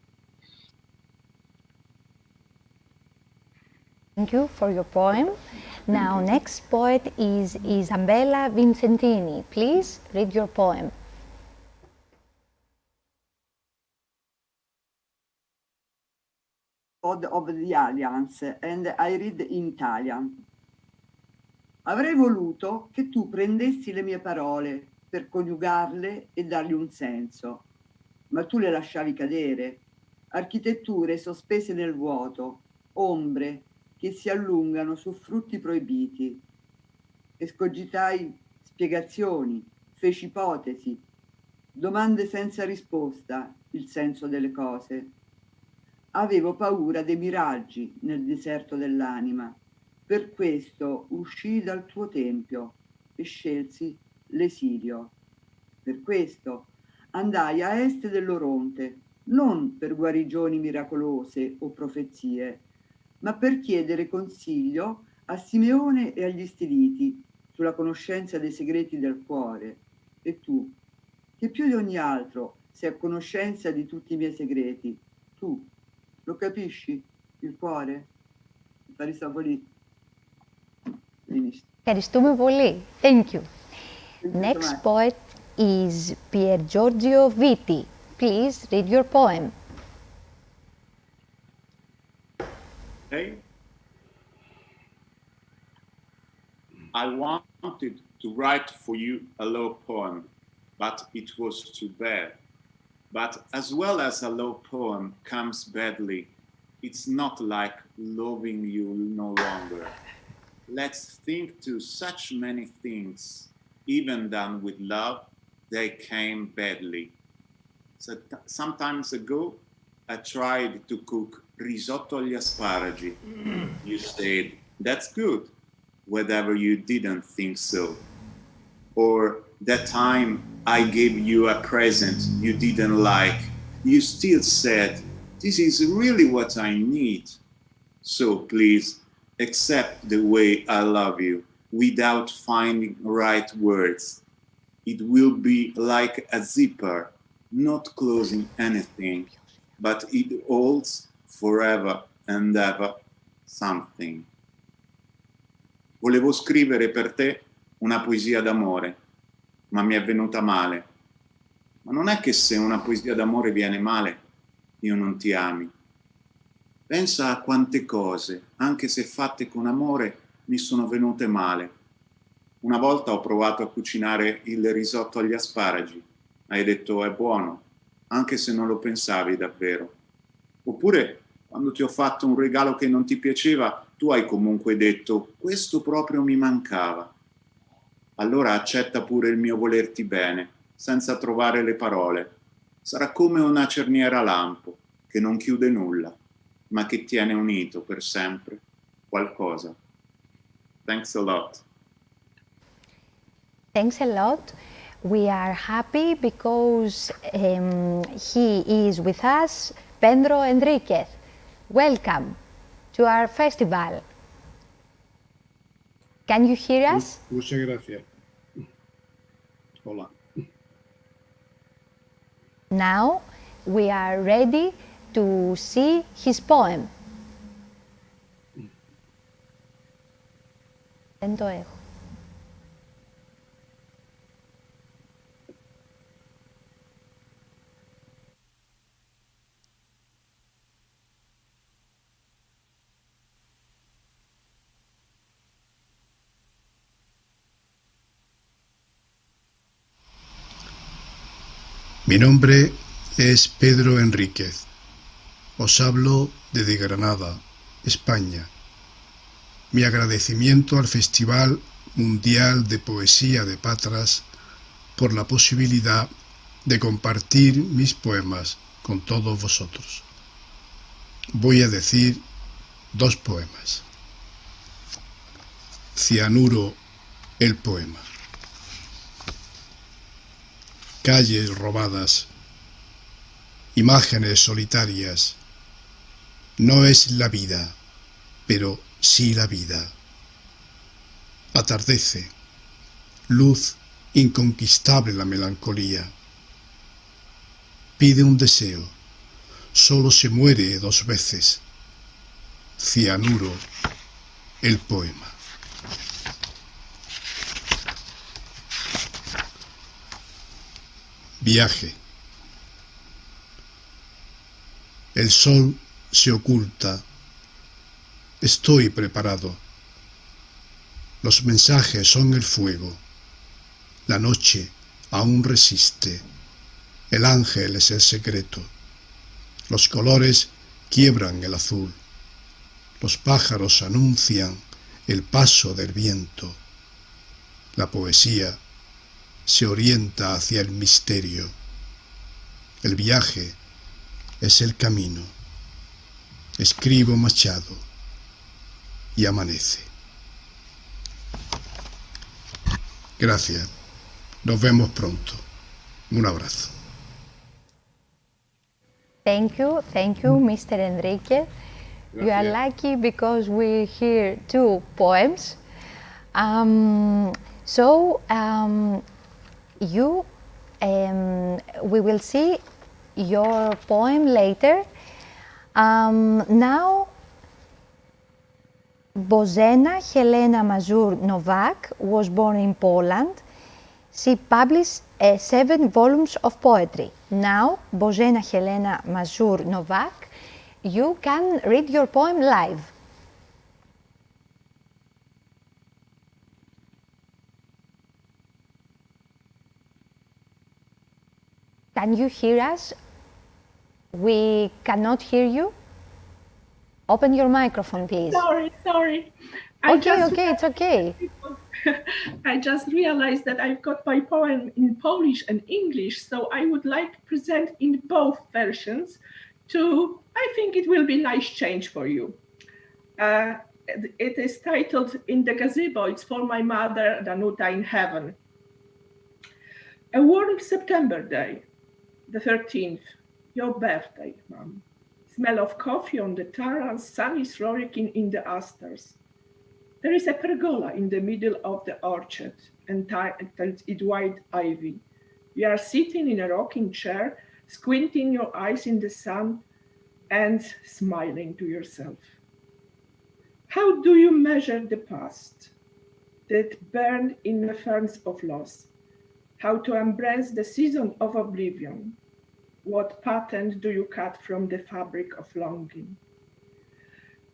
Thank you for your poem. Now, next poet is Isabella Vincentini. Please read your poem. Of the Alliance, and I read in Italian. Avrei voluto che tu prendessi le mie parole per coniugarle e dargli un senso, ma tu le lasciavi cadere, architetture sospese nel vuoto, ombre che si allungano su frutti proibiti. Escogitai spiegazioni, feci ipotesi, domande senza risposta, il senso delle cose. Avevo paura dei miraggi nel deserto dell'anima. Per questo uscii dal tuo tempio e scelsi l'esilio. Per questo andai a est dell'Oronte, non per guarigioni miracolose o profezie, ma per chiedere consiglio a Simeone e agli Stiliti sulla conoscenza dei segreti del cuore. E tu, che più di ogni altro sei a conoscenza di tutti i miei segreti, tu lo capisci, il cuore? Ευχαριστούμε πολύ. Thank you. Next poet is Piergiorgio Viti. Please read your poem. Okay. I wanted to write for you a love poem, but it was too bad. But as well as a love poem comes badly, it's not like loving you no longer. Let's think to such many things, even done with love, they came badly. So some times ago, I tried to cook risotto agli asparagi. You said, that's good, whatever you didn't think so. Or that time I gave you a present you didn't like, you still said, this is really what I need. So please, accept the way I love you without finding right words. It will be like a zipper, not closing anything, but it holds forever and ever something. Volevo scrivere per te una poesia d'amore, ma mi è venuta male. Ma non è che se una poesia d'amore viene male, io non ti ami. Pensa a quante cose, anche se fatte con amore, mi sono venute male. Una volta ho provato a cucinare il risotto agli asparagi. Hai detto è buono, anche se non lo pensavi davvero. Oppure, quando ti ho fatto un regalo che non ti piaceva, tu hai comunque detto questo proprio mi mancava. Allora accetta pure il mio volerti bene, senza trovare le parole. Sarà come una cerniera a lampo, che non chiude nulla, ma che tiene unito per sempre qualcosa. Thanks a lot. Thanks a lot. we are happy because he is with us, Pedro Enriquez. Welcome to our festival. Can you hear us? Muchas gracias. Hola. Now we are ready to see his poem. Δεν το έχω. Mi nombre es Pedro Enríquez. Os hablo desde Granada, España. Mi agradecimiento al Festival Mundial de Poesía de Patras por la posibilidad de compartir mis poemas con todos vosotros. Voy a decir 2 poemas. Cianuro, el poema. Calles robadas, imágenes solitarias. No es la vida, pero sí la vida. Atardece, luz inconquistable la melancolía. Pide un deseo, solo se muere 2 veces. Cianuro, el poema. Viaje. El sol se oculta. Estoy preparado. Los mensajes son el fuego. La noche aún resiste. El ángel es el secreto. Los colores quiebran el azul. Los pájaros anuncian el paso del viento. La poesía se orienta hacia el misterio. El viaje es el camino. Escribo Machado y amanece. Gracias. Nos vemos pronto. Un abrazo. Thank you, Mr. Enriquez. You are lucky because we hear 2 poems. We will see your poem later. Now, Bożena Helena Mazur-Nowak was born in Poland. She published 7 volumes of poetry. Now, Bożena Helena Mazur-Nowak, you can read your poem live. Can you hear us? We cannot hear you. Open your microphone, please. Sorry. It's okay. I just realized that I've got my poem in Polish and English, so I would like to present in both versions I think it will be a nice change for you. It is titled In the Gazebo. It's for my mother, Danuta, in heaven. A warm September day, the 13th, your birthday, Mom. Smell of coffee on the terrace, sun is rolling in the asters. There is a pergola in the middle of the orchard, entitled its white ivy. You are sitting in a rocking chair, squinting your eyes in the sun and smiling to yourself. How do you measure the past that burned in the furnace of loss? How to embrace the season of oblivion? What pattern do you cut from the fabric of longing?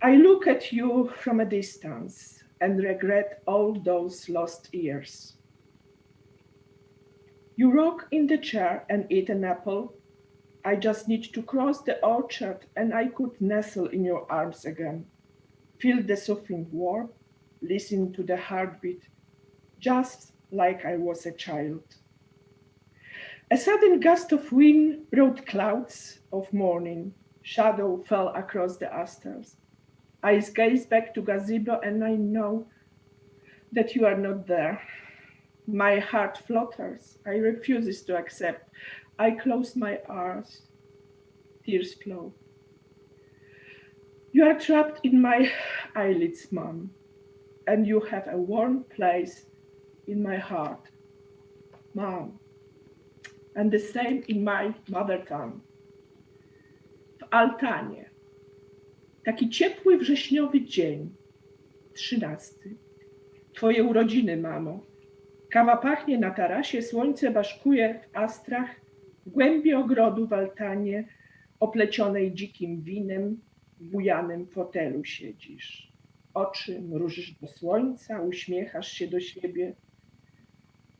I look at you from a distance and regret all those lost years. You rock in the chair and eat an apple. I just need to cross the orchard and I could nestle in your arms again. Feel the soothing warmth, listen to the heartbeat, just like I was a child. A sudden gust of wind brought clouds of morning. Shadow fell across the asters. I gaze back to gazebo and I know that you are not there. My heart flutters. I refuse to accept. I close my eyes. Tears flow. You are trapped in my eyelids, Mom, and you have a warm place in my heart, Mom, and the same in my mother tongue. W altanie. Taki ciepły wrześniowy dzień, 13. Twoje urodziny, mamo. Kawa pachnie na tarasie, słońce baszkuje w astrach, w głębi ogrodu w altanie, oplecionej dzikim winem, w bujanym fotelu siedzisz. Oczy mrużysz do słońca, uśmiechasz się do siebie.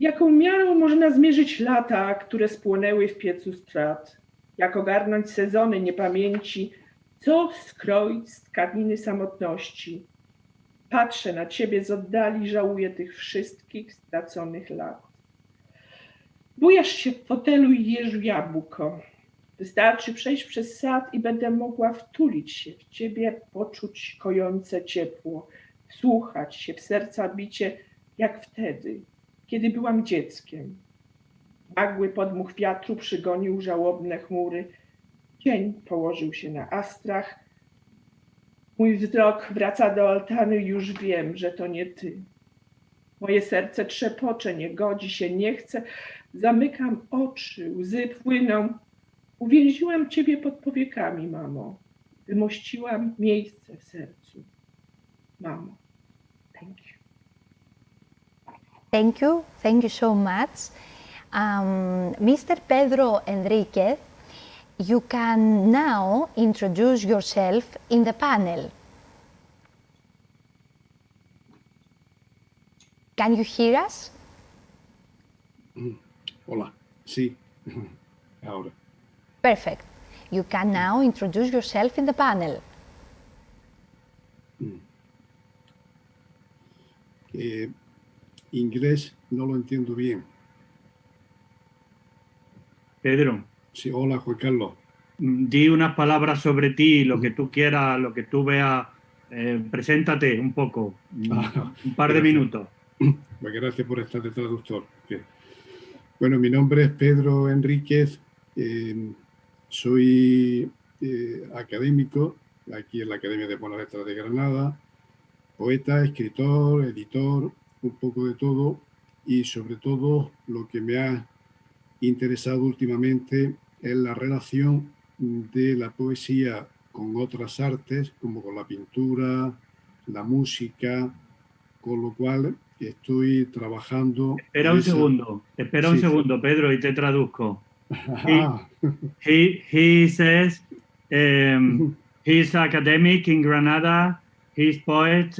Jaką miarą można zmierzyć lata, które spłonęły w piecu strat? Jak ogarnąć sezony niepamięci? Co skroić z tkaniny samotności? Patrzę na ciebie z oddali, żałuję tych wszystkich straconych lat. Bujasz się w fotelu i jesz jabłko. Wystarczy przejść przez sad i będę mogła wtulić się w ciebie, poczuć kojące ciepło, wsłuchać się w serca bicie, jak wtedy, kiedy byłam dzieckiem. Nagły podmuch wiatru przygonił żałobne chmury. Cień położył się na astrach. Mój wzrok wraca do altany, już wiem, że to nie ty. Moje serce trzepocze, nie godzi się, nie chce. Zamykam oczy, łzy płyną. Uwięziłam ciebie pod powiekami, mamo. Wymościłam miejsce w sercu. Mamo, thank you. Thank you so much. Mr. Pedro Enriquez, you can now introduce yourself in the panel. Can you hear us? Hola, sí, ahora. Perfect. You can now introduce yourself in the panel. Inglés no lo entiendo bien. Pedro. Sí, hola, Juan Carlos. Di unas palabras sobre ti, lo que tú quieras, lo que tú veas. Preséntate un poco, un par de minutos. Pues gracias por estar de traductor. Bien. Bueno, mi nombre es Pedro Enriquez. Soy académico aquí en la Academia de Buenas Letras de Granada, poeta, escritor, editor, un poco de todo, y sobre todo lo que me ha interesado últimamente es la relación de la poesía con otras artes, como con la pintura, la música, con lo cual estoy trabajando... Espera un segundo, Pedro, y te traduzco. He says he's academic in Granada, he's poet,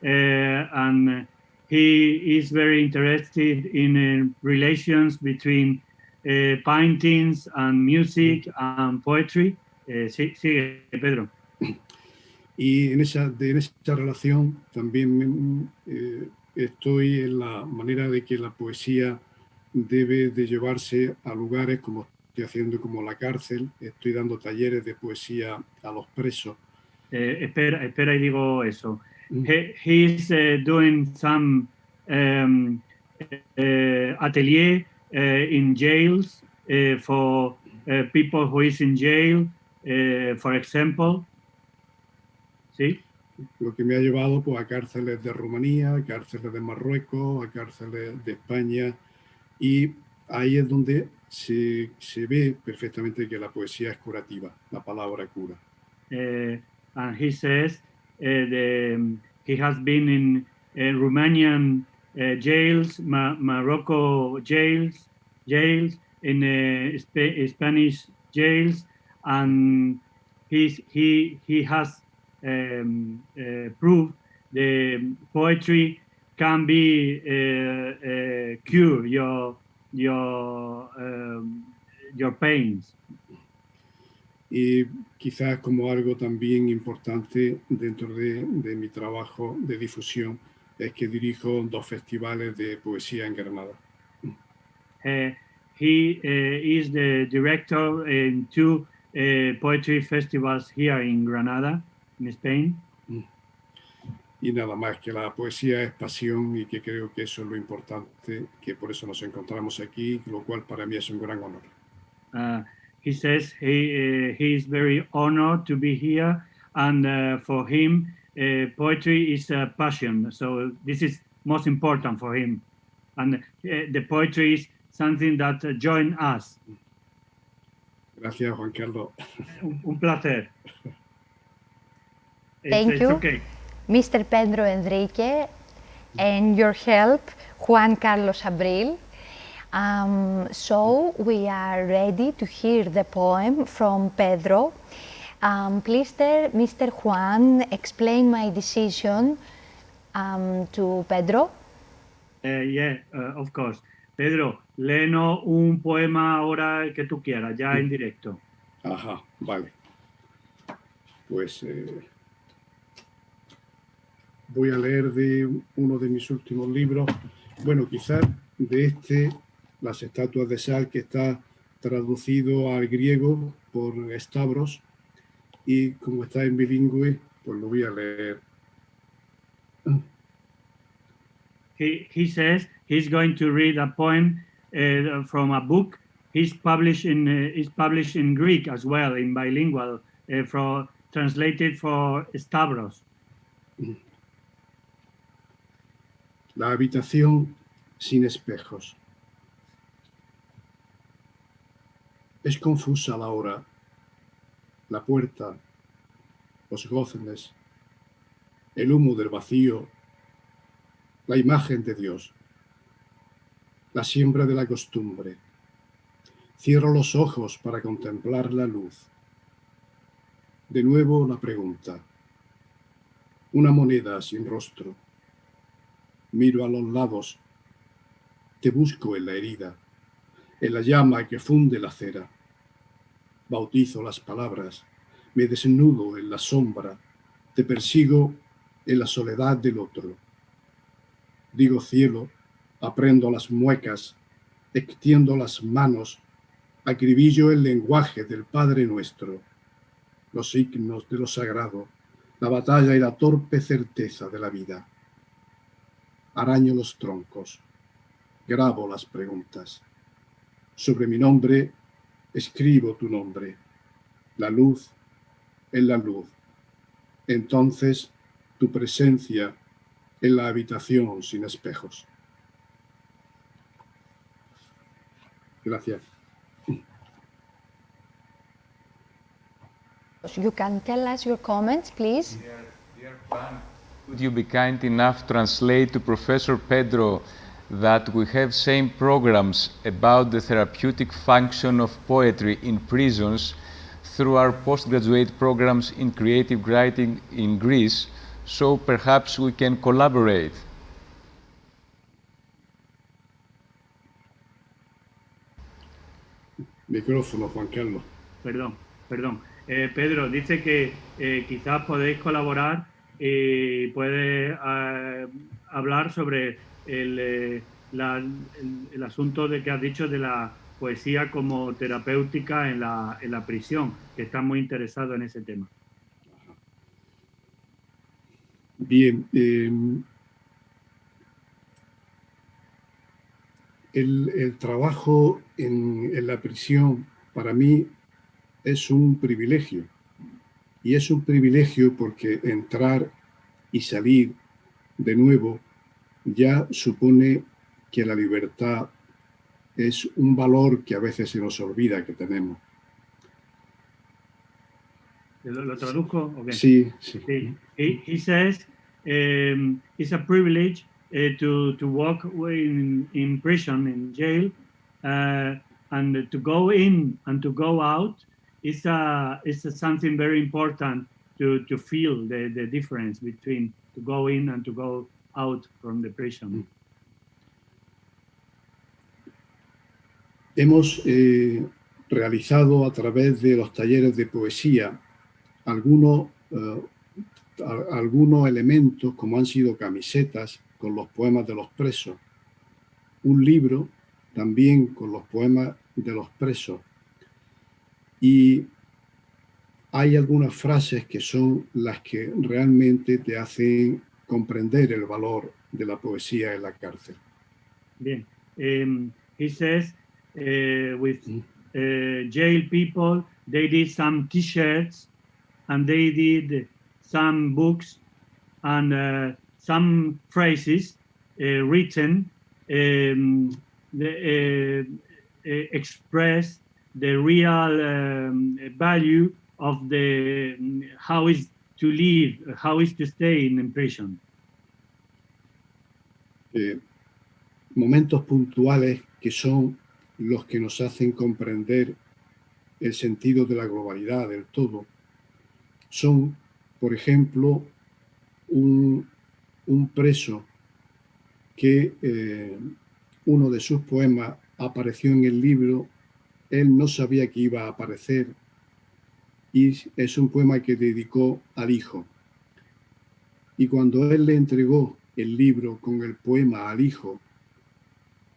and he is very interested in relations between paintings and music and poetry. Sigue, Pedro. Y en esa relación también estoy en la manera de que la poesía debe de llevarse a lugares como estoy haciendo, como la cárcel. Estoy dando talleres de poesía a los presos. Espera y digo eso. He's doing some atelier in jails for people who is in jail, for example. ¿Sí? Lo que me ha llevado pues, a cárceles de Rumanía, a cárceles de Marruecos, a cárceles de España, y ahí es donde se ve perfectamente que la poesía es curativa, la palabra cura. And he says he has been in Romanian jails, Morocco jails, in Spanish jails, and he has proved the poetry can be cure your pains. Y quizás como algo también importante dentro de mi trabajo de difusión es que dirijo 2 festivales de poesía en Granada. He is the director in 2 poetry festivals here in Granada, in Spain. Y nada más, que la poesía es pasión y que creo que eso es lo importante, que por eso nos encontramos aquí, lo cual para mí es un gran honor. He says he is very honored to be here, and for him, poetry is a passion. So this is most important for him, and the poetry is something that joins us. Gracias, Giancarlo. Un placer. Thank you, okay. Mr. Pedro Enriquez, and your help, Juan Carlos Abril. So we are ready to hear the poem from Pedro. Please, Mr. Juan, explain my decision to Pedro. Of course. Pedro, léenos un poema ahora el que tú quieras, ya en directo. Ajá, vale. Pues voy a leer de uno de mis últimos libros. Bueno, quizás de este, Las estatuas de sal, que está traducido al griego por Stavros, y como está en bilingüe, pues lo voy a leer. He says he's going to read a poem from a book he's published in Greek as well, in bilingual, translated for Stavros. La habitación sin espejos. Es confusa la hora, la puerta, los goznes, el humo del vacío, la imagen de Dios, la siembra de la costumbre. Cierro los ojos para contemplar la luz. De nuevo la pregunta. Una moneda sin rostro. Miro a los lados. Te busco en la herida, en la llama que funde la cera. Bautizo las palabras. Me desnudo en la sombra. Te persigo en la soledad del otro. Digo cielo, aprendo las muecas, extiendo las manos, acribillo el lenguaje del Padre Nuestro, los signos de lo sagrado, la batalla y la torpe certeza de la vida. Araño los troncos, grabo las preguntas. Sobre mi nombre escribo tu nombre. La luz en la luz. Entonces tu presencia en la habitación sin espejos. Gracias. You can tell us your comments, please. Dear Juan, would you be kind enough to translate to Professor Pedro that we have same programs about the therapeutic function of poetry in prisons through our postgraduate programs in creative writing in Greece, so perhaps we can collaborate. Micrófono, Juan Carlos. Perdón. Pedro, dice que quizás podéis colaborar y puede hablar sobre el asunto de que has dicho de la poesía como terapéutica en la prisión, que está muy interesado en ese tema. Bien, el trabajo en la prisión para mí es un privilegio. Y es un privilegio porque entrar y salir de nuevo ya supone que la libertad es un valor que a veces se nos olvida que tenemos. ¿Lo traduzco? Okay. Sí. He says it's a privilege to work in prison, in jail, and to go in and to go out is something very important to feel the difference between to go in and to go out from the prison. Hemos realizado a través de los talleres de poesía algunos elementos, como han sido camisetas con los poemas de los presos, un libro también con los poemas de los presos, y hay algunas frases que son las que realmente te hacen comprender el valor de la poesía en la cárcel. Bien. He says with jail people, they did some T-shirts and they did some books and some phrases written express the real value of the how is to live, how is to stay in prison. Momentos puntuales que son los que nos hacen comprender el sentido de la globalidad, del todo, son, por ejemplo, un preso que uno de sus poemas apareció en el libro, él no sabía que iba a aparecer, y es un poema que dedicó al hijo. Y cuando él le entregó el libro con el poema al hijo,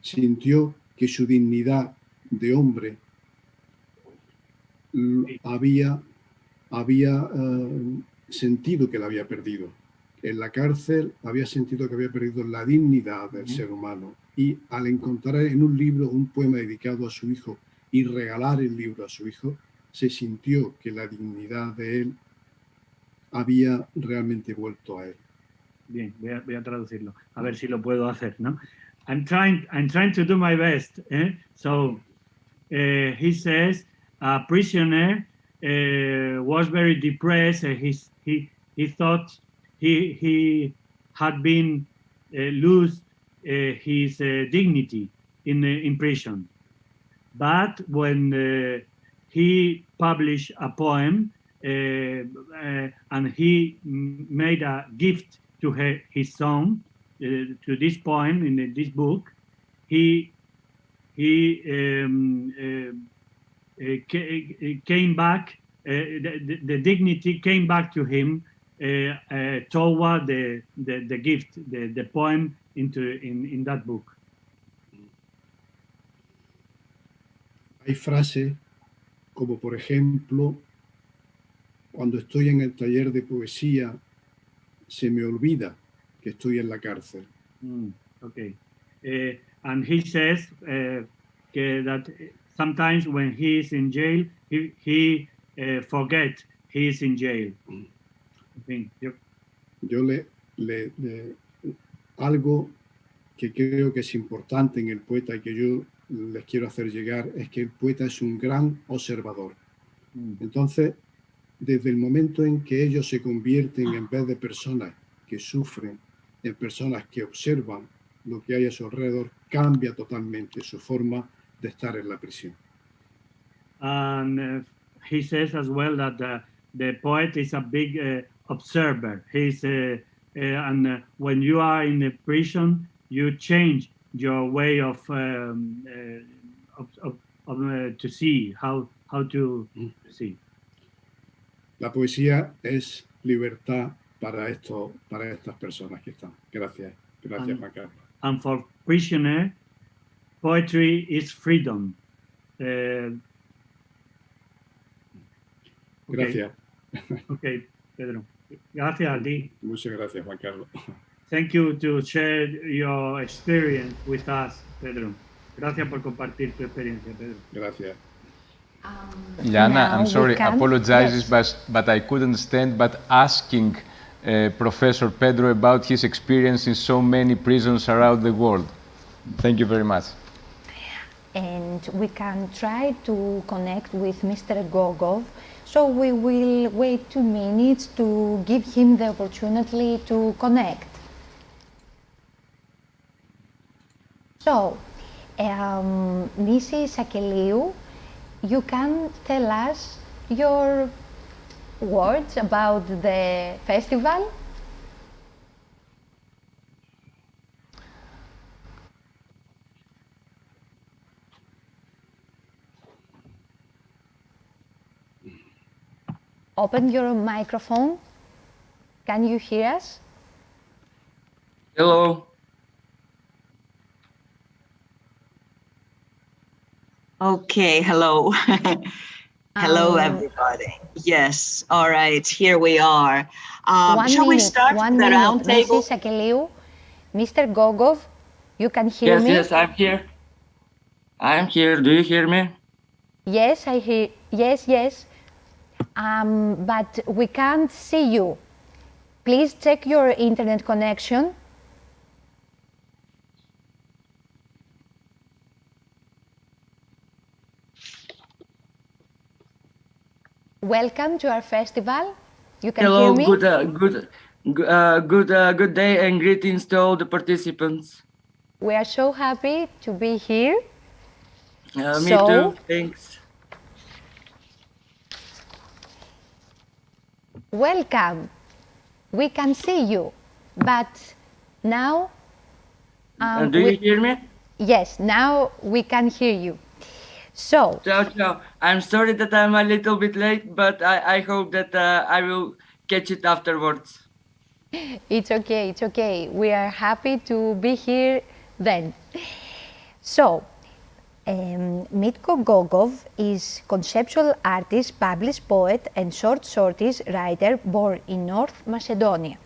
sintió que su dignidad de hombre había sentido que la había perdido. En la cárcel había sentido que había perdido la dignidad del ser humano. Y al encontrar en un libro un poema dedicado a su hijo y regalar el libro a su hijo, se sintió que la dignidad de él había realmente vuelto a él. Bien, voy a traducirlo. A ver si lo puedo hacer, ¿no? I'm trying to do my best. So he says a prisoner was very depressed. He thought he had been lose his dignity in prison. But when he published a poem and he made a gift to his son, to this poem in this book, he came back, the dignity came back to him toward the gift, the poem in that book. Hay frases como, por ejemplo, cuando estoy en el taller de poesía, se me olvida que estoy en la cárcel. Okay. And he says that sometimes when he is in jail, he forget he is in jail. Yo algo que creo que es importante en el poeta y que yo les quiero hacer llegar es que el poeta es un gran observador. Entonces, desde el momento en que ellos se convierten, en vez de personas que sufren, en personas que observan lo que hay a su alrededor, cambia totalmente su forma de estar en la prisión. And he says as well that the poet is a big observer. He's and when you are in a prison, you change your way of to see how to see. La poesía es libertad para estas personas que están. Gracias, Juan Carlos. And for prisoner, poetry is freedom. Gracias. Okay, Pedro. Gracias a ti. Muchas gracias, Juan Carlos. Thank you to share your experience with us, Pedro. Gracias por compartir tu experiencia, Pedro. Gracias. Liana, I'm sorry, apologizes, yes. but I couldn't stand but asking Professor Pedro about his experience in so many prisons around the world. Thank you very much. And we can try to connect with Mr. Gogov, so we will wait 2 minutes to give him the opportunity to connect. So, Mrs. Sakelliou, you can tell us your words about the festival? Open your microphone. Can you hear us? Hello. Okay, hello. Hello, everybody. Yes, all right, here we are. Shall we start the round table? Mrs. Sakelliou, Mr. Gogov, you can hear me? Yes, I'm here. I'm here. Do you hear me? Yes, I hear. Yes. But we can't see you. Please check your internet connection. Welcome to our festival. You can hear me? Good day and greetings to all the participants. We are so happy to be here. Me too, thanks. Welcome. We can see you, but now... do you hear me? Yes, now we can hear you. So... Ciao. I'm sorry that I'm a little bit late, but I hope that I will catch it afterwards. It's okay. We are happy to be here then. So, Mitko Gogov is conceptual artist, published poet and short stories writer born in North Macedonia.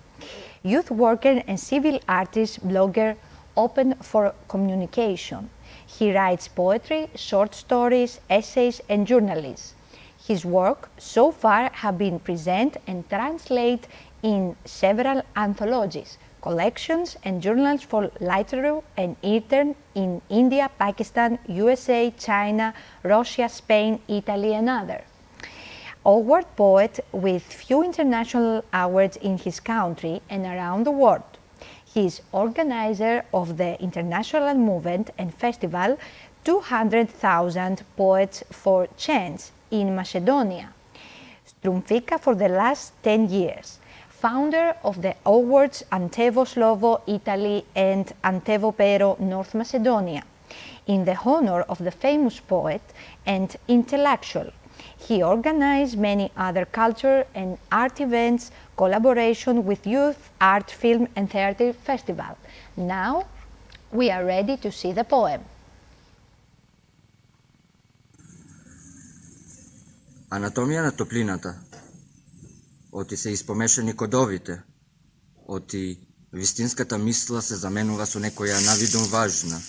Youth worker and civil artist, blogger, open for communication. He writes poetry, short stories, essays and journalism. His work so far have been presented and translated in several anthologies, collections and journals for literature and intern in India, Pakistan, USA, China, Russia, Spain, Italy and others. Award poet with few international awards in his country and around the world. He is organizer of the international movement and festival 200,000 Poets for Chance in Macedonia, Strumfica for the last 10 years. Founder of the awards Antevo Slovo, Italy and Antevo Pero, North Macedonia, in the honor of the famous poet and intellectual. He organized many other culture and art events, collaboration with youth, art, film and theater festival. Now we are ready to see the poem. Ανατομία να το πλήνατα. Ότι се испомешани кодовите, оти вистинската мисла се заменува со некоја навидом важна,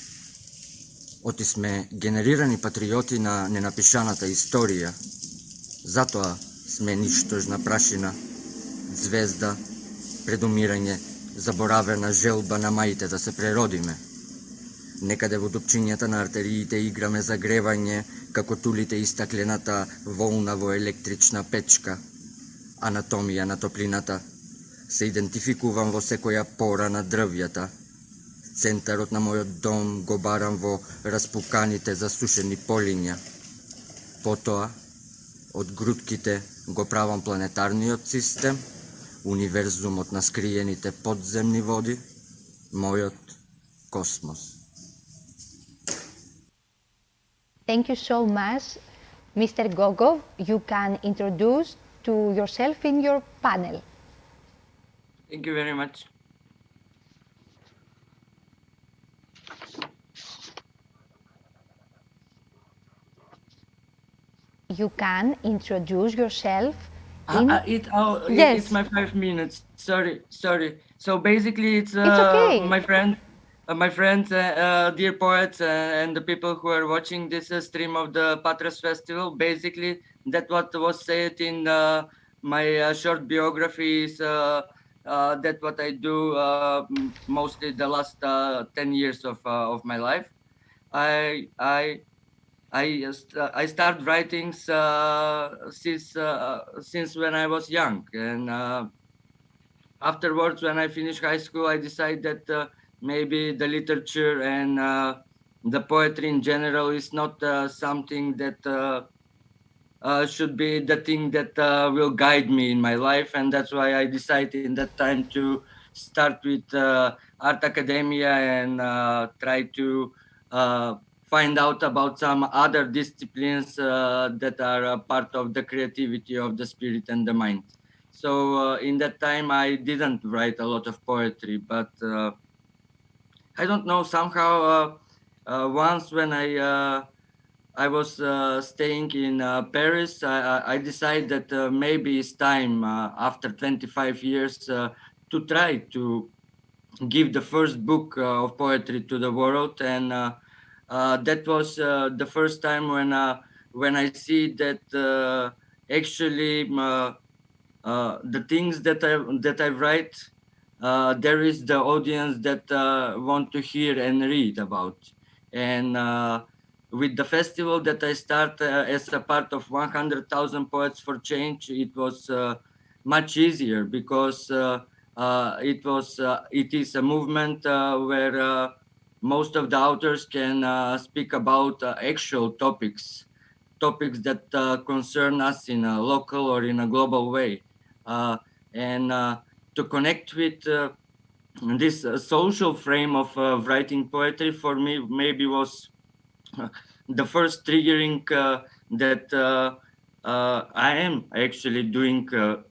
оти сме генерирани патриоти на ненапишаната историја, затоа сме ништожна прашина, звезда, предумирање, заборавена желба на маите да се преродиме. Некаде во дупчињата на артериите играме загревање, како тулите истаклената волна во електрична печка. Анатомија на топлината. Се идентификувам во секоја пора на дрвјата. Центарот на мојот дом го барам во распуканите засушени полиња. Потоа, од грудките го правам планетарниот систем, универзумот на скриените подземни води, мојот космос. Thank you so much, Mr. Gogov. You can introduce to yourself in your panel. Thank you very much. You can introduce yourself Yes. It's my 5 minutes. Sorry. So basically, it's okay. my friends, dear poets, and the people who are watching this stream of the Patras Festival. Basically, that what was said in my short biography is that what I do mostly the last 10 years of my life. I started writing since when I was young, and afterwards, when I finished high school, I decided that maybe the literature and the poetry in general is not something that should be the thing that will guide me in my life, and that's why I decided in that time to start with art academia and try to find out about some other disciplines that are part of the creativity of the spirit and the mind. So in that time, I didn't write a lot of poetry, but I don't know, somehow once when I I was staying in Paris, I decided that maybe it's time after 25 years to try to give the first book of poetry to the world, and that was the first time when I see that actually the things that I write, there is the audience that want to hear and read about, and with the festival that I start as a part of 100,000 Poets for Change, it was much easier because it is a movement where most of the authors can speak about actual topics that concern us in a local or in a global way, and to connect with this social frame of writing poetry for me maybe was the first triggering that I am actually doing a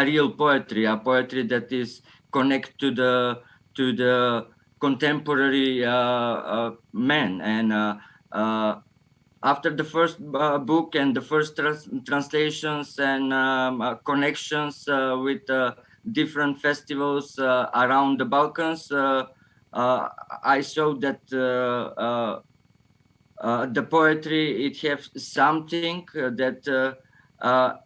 real poetry, a poetry that is connected to the contemporary man. And after the first book and the first translations and connections with different festivals around the Balkans, I saw that the poetry, it has something that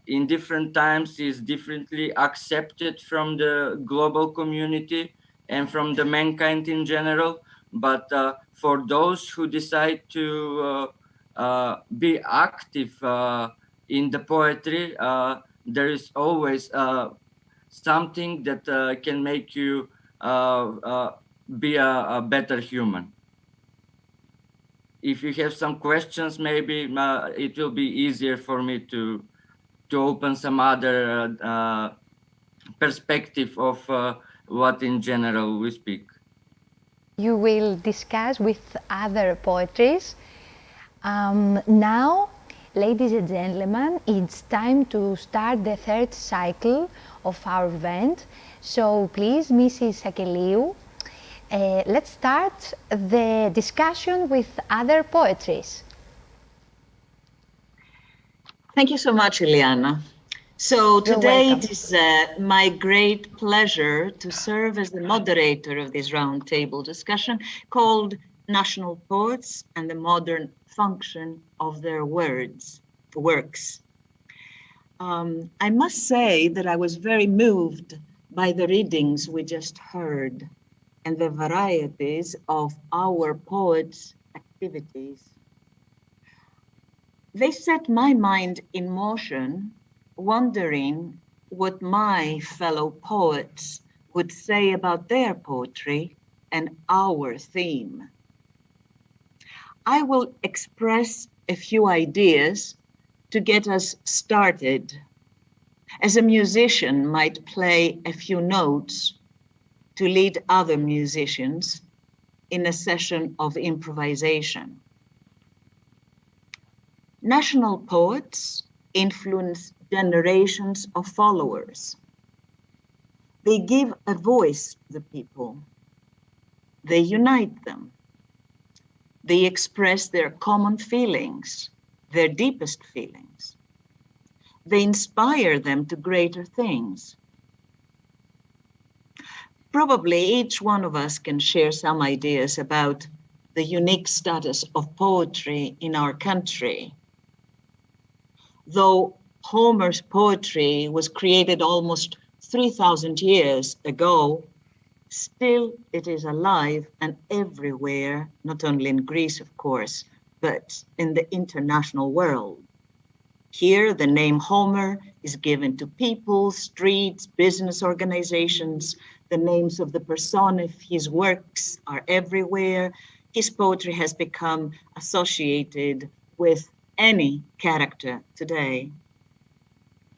in different times is differently accepted from the global community and from the mankind in general. But for those who decide to be active in the poetry, there is always something that can make you be a better human. If you have some questions, maybe it will be easier for me to open some other perspective of what in general we speak. You will discuss with other poetries. Now, ladies and gentlemen, it's time to start the third cycle of our event. So please, Mrs. Sakelliou, let's start the discussion with other poetries. Thank you so much, Liana. So today it is my great pleasure to serve as the moderator of this roundtable discussion called National Poets and the Modern Function of Their Works. I must say that I was very moved by the readings we just heard and the varieties of our poets' activities. They set my mind in motion, wondering what my fellow poets would say about their poetry and our theme. I will express a few ideas to get us started, as a musician might play a few notes to lead other musicians in a session of improvisation. National poets influence generations of followers. They give a voice to the people. They unite them. They express their common feelings, their deepest feelings. They inspire them to greater things. Probably each one of us can share some ideas about the unique status of poetry in our country. Though Homer's poetry was created almost 3,000 years ago, still it is alive and everywhere, not only in Greece, of course, but in the international world. Here, the name Homer is given to people, streets, business organizations. The names of the persona of his works are everywhere. His poetry has become associated with any character today.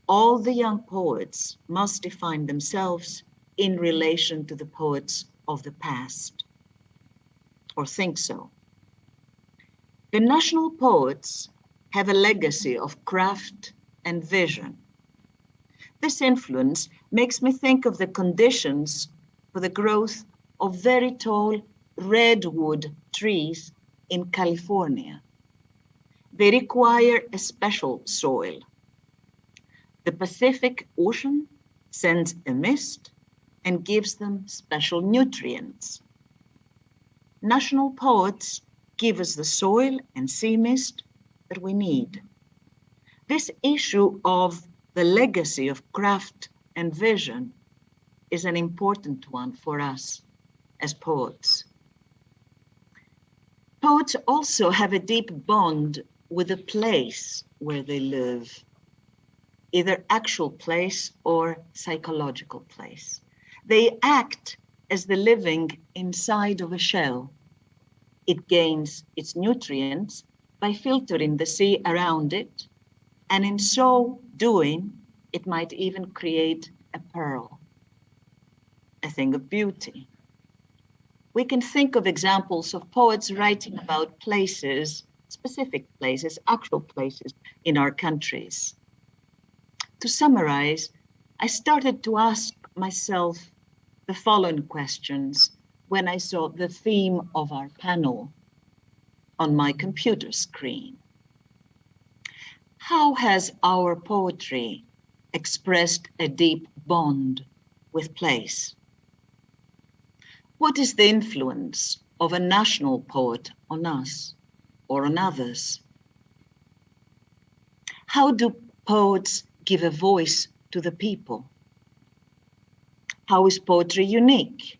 All the young poets must define themselves in relation to the poets of the past, or think so. The national poets have a legacy of craft and vision. This influence makes me think of the conditions for the growth of very tall redwood trees in California. they require a special soil. The Pacific Ocean sends a mist and gives them special nutrients. National poets give us the soil and sea mist that we need. This issue of the legacy of craft and vision is an important one for us as poets. Poets also have a deep bond with the place where they live, either actual place or psychological place. They act as the living inside of a shell. It gains its nutrients by filtering the sea around it, and in so doing, it might even create a pearl, a thing of beauty. We can think of examples of poets writing about places, specific places, actual places in our countries. To summarize, I started to ask myself the following questions when I saw the theme of our panel on my computer screen. How has our poetry expressed a deep bond with place? What is the influence of a national poet on us or on others? How do poets give a voice to the people? How is poetry unique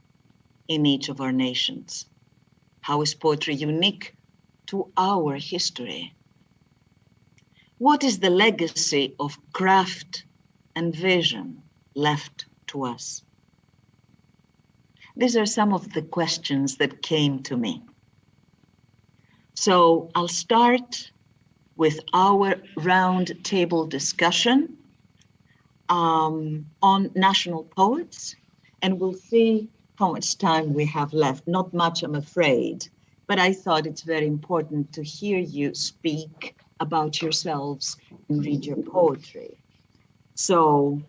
in each of our nations? How is poetry unique to our history? What is the legacy of craft and vision left to us? These are some of the questions that came to me. So I'll start with our round table discussion on national poets, and we'll see how much time we have left. Not much, I'm afraid, but I thought it's very important to hear you speak about yourselves and read your poetry. So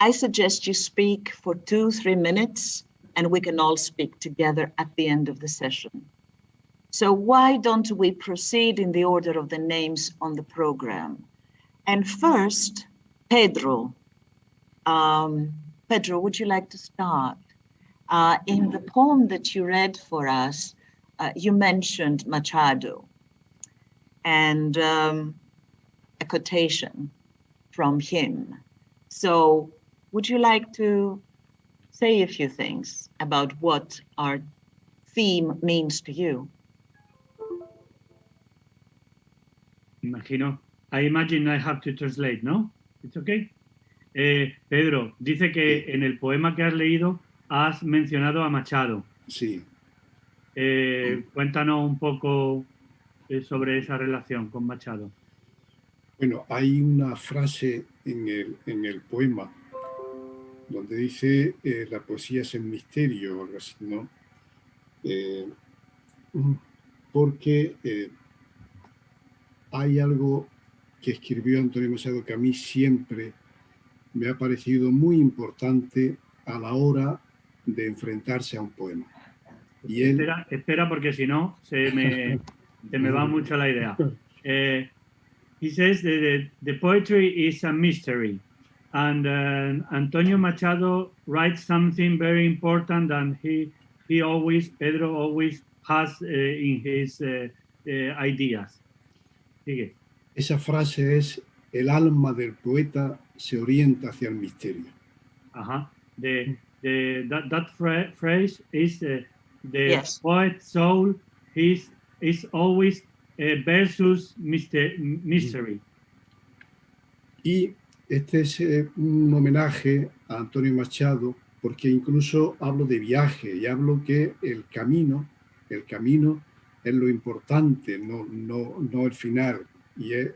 I suggest you speak for 2-3 minutes, and we can all speak together at the end of the session. So why don't we proceed in the order of the names on the program? And first, Pedro. Pedro, would you like to start? In the poem that you read for us, you mentioned Machado and a quotation from him. So would you like to say a few things about what our theme means to you? I imagine I have to translate, ¿no? It's okay. Pedro, dice que en el poema que has leído has mencionado a Machado. Sí. Cuéntanos un poco sobre esa relación con Machado. Bueno, hay una frase en el poema donde dice la poesía es el misterio, o algo así, ¿no? Porque hay algo que escribió Antonio Machado que a mí siempre me ha parecido muy importante a la hora de enfrentarse a un poema. Y él... Espera, porque si no se me va mucho la idea. He says that the poetry is a mystery, and Antonio Machado writes something very important, and Pedro always has in his ideas. Sigue. Esa frase es: el alma del poeta se orienta hacia el misterio. Ajá. That phrase is the yes. Poet's soul is always versus mystery. Y este es un homenaje a Antonio Machado, porque incluso hablo de viaje y hablo que el camino es lo importante, no el final. Y es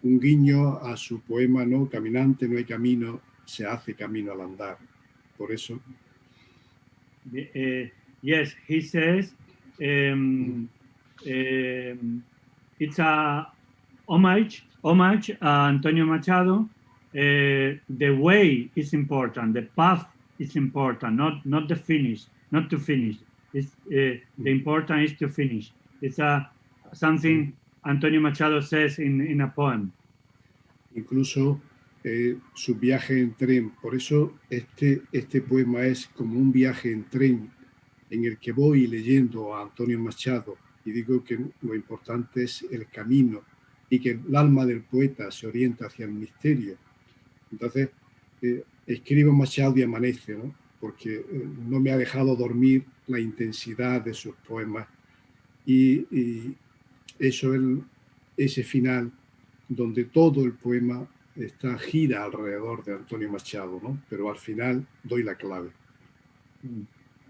un guiño a su poema, ¿no? Caminante no hay camino, se hace camino al andar. Por eso. Yes, he says it's a homage a Antonio Machado. The way is important, the path is important, not the finish, not to finish. It's, the important is to finish. It's something Antonio Machado says in a poem. Incluso su viaje en tren, por eso este poema es como un viaje en tren en el que voy leyendo a Antonio Machado y digo que lo importante es el camino y que el alma del poeta se orienta hacia el misterio. Entonces, escribo Machado y amanece, ¿no? Porque no me ha dejado dormir la intensidad de sus poemas y eso es ese final donde todo el poema gira alrededor de Antonio Machado, ¿no? Pero al final doy la clave.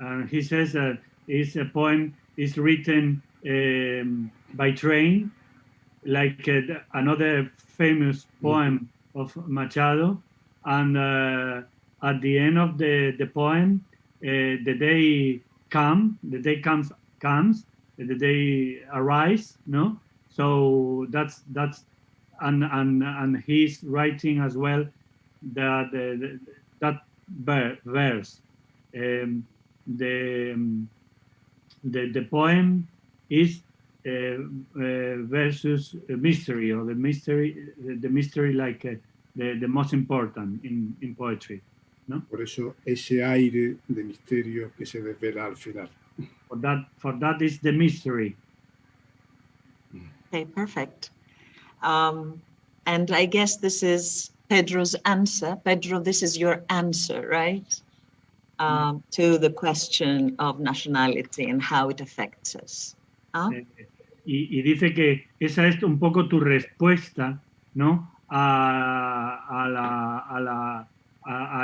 And he says that it's a poem is written by train, like another famous poem of Machado, and at the end of the poem, the day comes, the day arrives, no? So that's and he's writing as well that verse. The poem is versus a mystery, or the mystery like the most important in poetry, no? Por eso ese aire de misterio que se desvela al final. For that is the mystery. Okay, perfect. And I guess this is Pedro's answer. Pedro, this is your answer, right? To the question of nationality and how it affects us. Y dice que esa es un poco tu respuesta, ¿no? A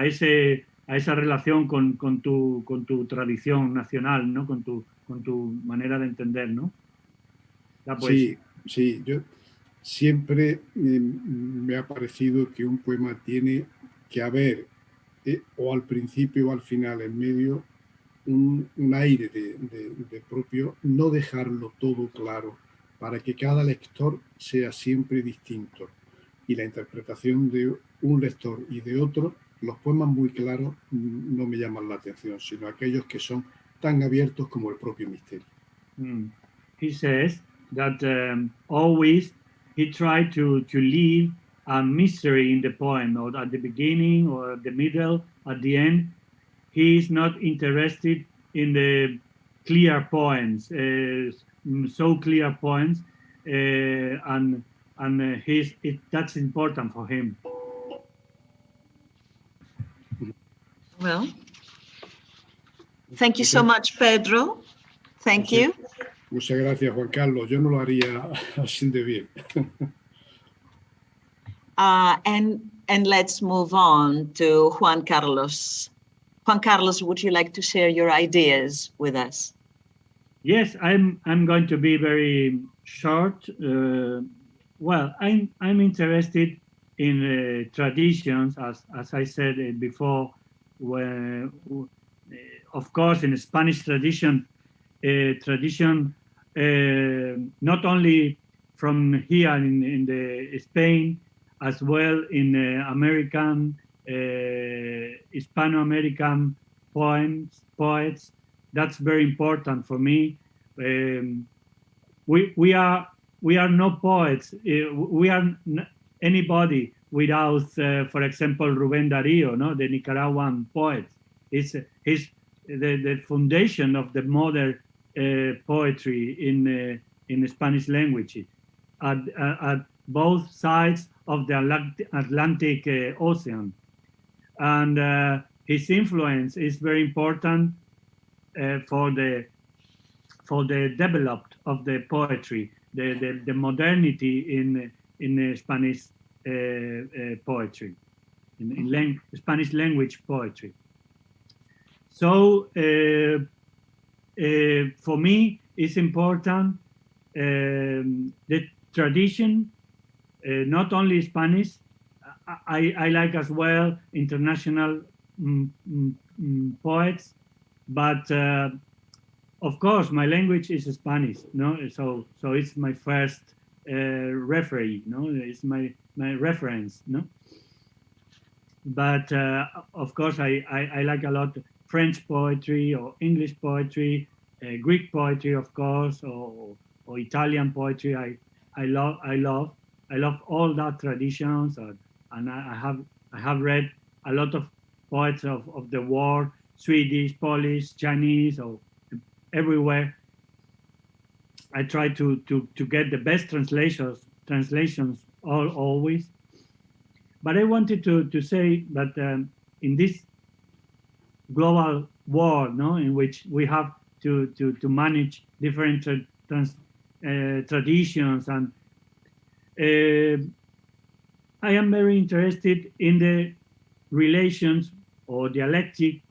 esa relación con tu tradición nacional, ¿no? Con tu manera de entender, ¿no? Sí, yo siempre me ha parecido que un poema tiene que haber o al principio o al final, en medio, un aire de propio, no dejarlo todo claro, para que cada lector sea siempre distinto. Y la interpretación de un lector y de otro, los poemas muy claros no me llaman la atención, sino aquellos que son tan abiertos como el propio misterio. He says that always he tried to leave a mystery in the poem, or at the beginning, or at the middle, at the end. He is not interested in the clear poems, so clear poems, and that's important for him. Well, thank you so much, Pedro. Thank you. Muchas gracias, Juan Carlos. Yo no lo haría así de bien. And let's move on to Juan Carlos. Juan Carlos, would you like to share your ideas with us? Yes, I'm going to be very short. Well, I'm interested in traditions, as I said before. Where, of course, in Spanish tradition, not only from here in the Spain, as well in American, Hispano-American poets. That's very important for me. We are no poets. We are anybody without, for example, Rubén Darío, no, the Nicaraguan poet. He's the foundation of the modern poetry in the Spanish language at both sides of the Atlantic Ocean, and his influence is very important for the development of the poetry, the modernity in Spanish poetry, in Spanish language poetry. So for me, it's important the tradition, not only Spanish. I like as well international poets, but of course my language is Spanish, no? So it's my first referee, no? It's my reference, no? But of course I like a lot French poetry or English poetry, Greek poetry, of course, or Italian poetry. I love all that traditions, and I have read a lot of poets of the world, Swedish, Polish, Chinese, or everywhere. I try to get the best translations always. But I wanted to say that in this global world, no, in which we have to manage different traditions, and I am very interested in the relations or dialectic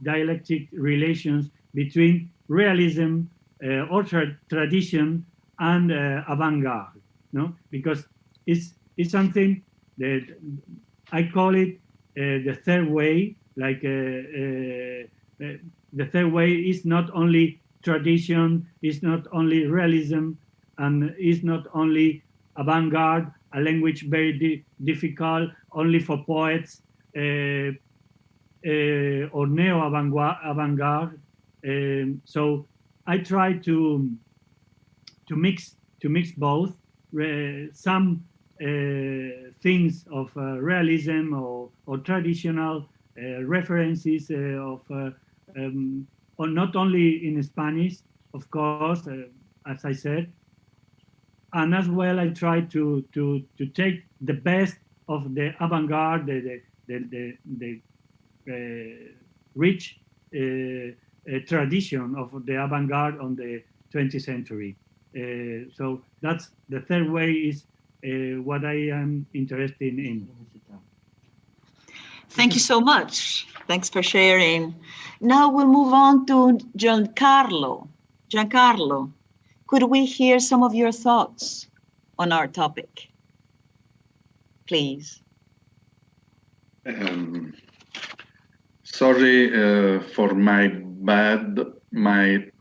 relations between realism or tradition and avant-garde, no, because it's something that I call it the third way. Like the third way is not only tradition, is not only realism, and is not only avant-garde, a language very difficult only for poets, or neo-avant-garde. So I try to mix both, some things of realism or traditional references or not only in Spanish, of course, as I said, and as well I try to take the best of the avant-garde, the rich tradition of the avant-garde on the 20th century. So that's the third way is what I am interested in. Thank you so much. Thanks for sharing. Now we'll move on to Giancarlo. Giancarlo, could we hear some of your thoughts on our topic, please? Sorry for my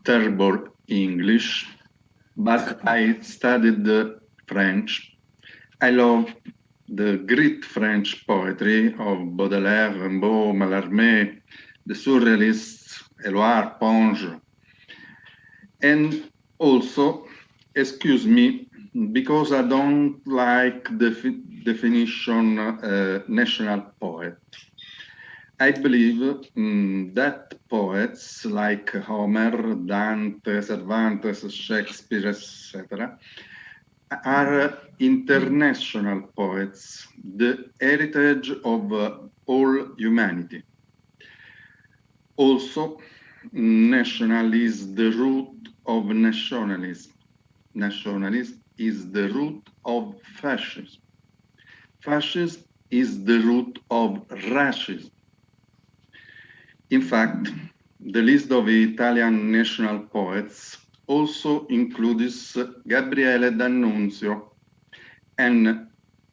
terrible English, but I studied French. I love the great French poetry of Baudelaire, Rimbaud, Mallarmé, the Surrealists, Éluard, Ponge. And also, excuse me, because I don't like the definition national poet. I believe that poets like Homer, Dante, Cervantes, Shakespeare, etc., are international poets, the heritage of all humanity. Also, national is the root of nationalism. Nationalism is the root of fascism. Fascism is the root of racism. In fact, the list of Italian national poets also includes Gabriele D'Annunzio, an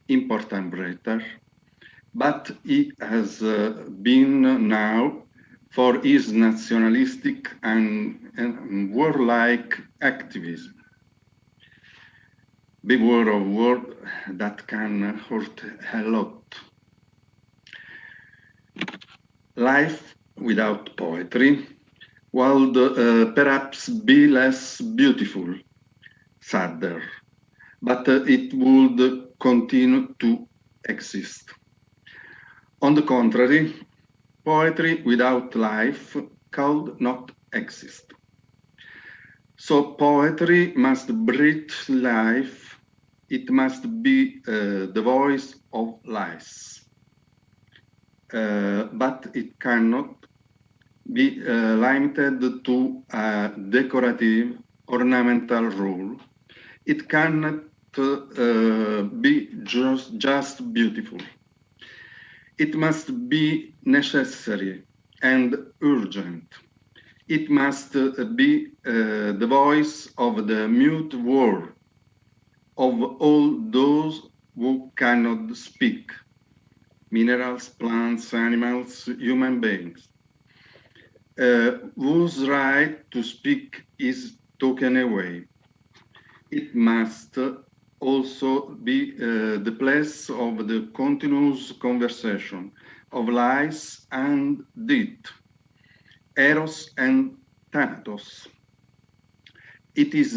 important writer, but he has been now for his nationalistic and warlike activism. Beware of word that can hurt a lot. Life without poetry would perhaps be less beautiful, sadder, but it would continue to exist. On the contrary, poetry without life could not exist. So poetry must breathe life. It must be the voice of life. But it cannot be limited to a decorative, ornamental role. It cannot be just beautiful. It must be necessary and urgent. It must be the voice of the mute world, of all those who cannot speak, minerals, plants, animals, human beings, whose right to speak is taken away. It must also be the place of the continuous conversation of lies and death, eros and thanatos. It is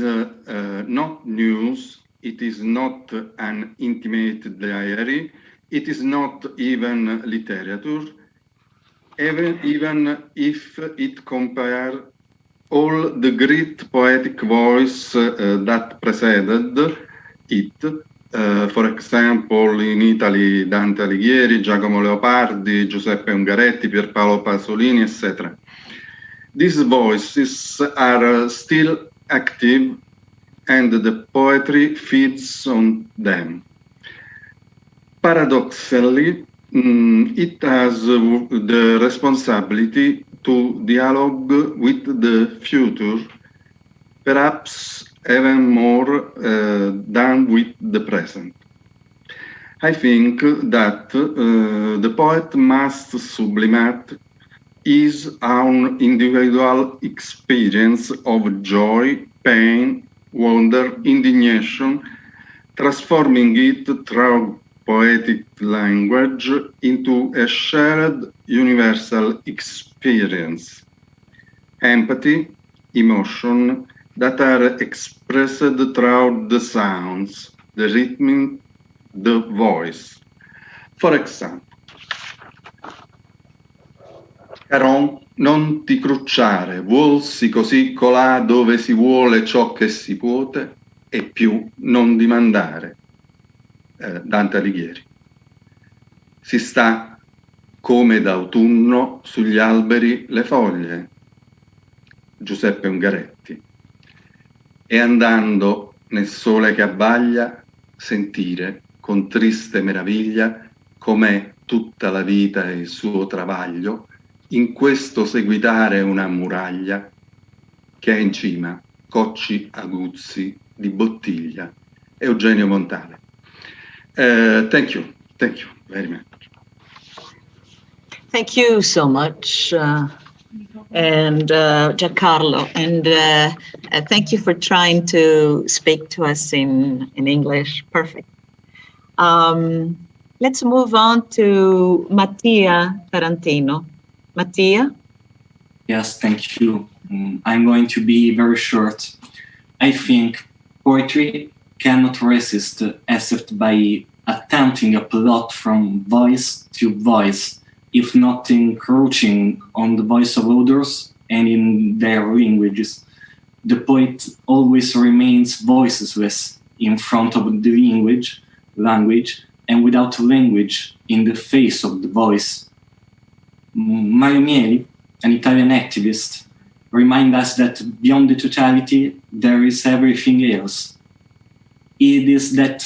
not news, it is not an intimate diary, it is not even literature, even if it compares all the great poetic voice that preceded it. For example, in Italy, Dante Alighieri, Giacomo Leopardi, Giuseppe Ungaretti, Pierpaolo Pasolini, etc. These voices are still active and the poetry feeds on them. Paradoxically, it has the responsibility to dialogue with the future, perhaps even more than with the present. I think that the poet must sublimate his own individual experience of joy, pain, wonder, indignation, transforming it through poetic language into a shared universal experience. Empathy, emotion, that are expressed through the sounds, the rhythm, the voice. For example, Caron, non ti crucciare, vuolsi così colà dove si vuole ciò che si puote, e più non dimandare. Dante Alighieri. Si sta come d'autunno sugli alberi le foglie. Giuseppe Ungaretti. E andando nel sole che abbaglia, sentire con triste meraviglia com'è tutta la vita e il suo travaglio, in questo seguitare una muraglia che ha in cima cocci aguzzi di bottiglia. Eugenio Montale. Thank you very much. Thank you so much, and Giancarlo, and thank you for trying to speak to us in English. Perfect. Let's move on to Mattia Tarantino. Mattia? Yes, thank you. I'm going to be very short. I think poetry cannot resist except by attempting a plot from voice to voice, if not encroaching on the voice of others and in their languages. The poet always remains voiceless in front of the language and without language in the face of the voice. Mario Mieli, an Italian activist, reminds us that beyond the totality, there is everything else. It is that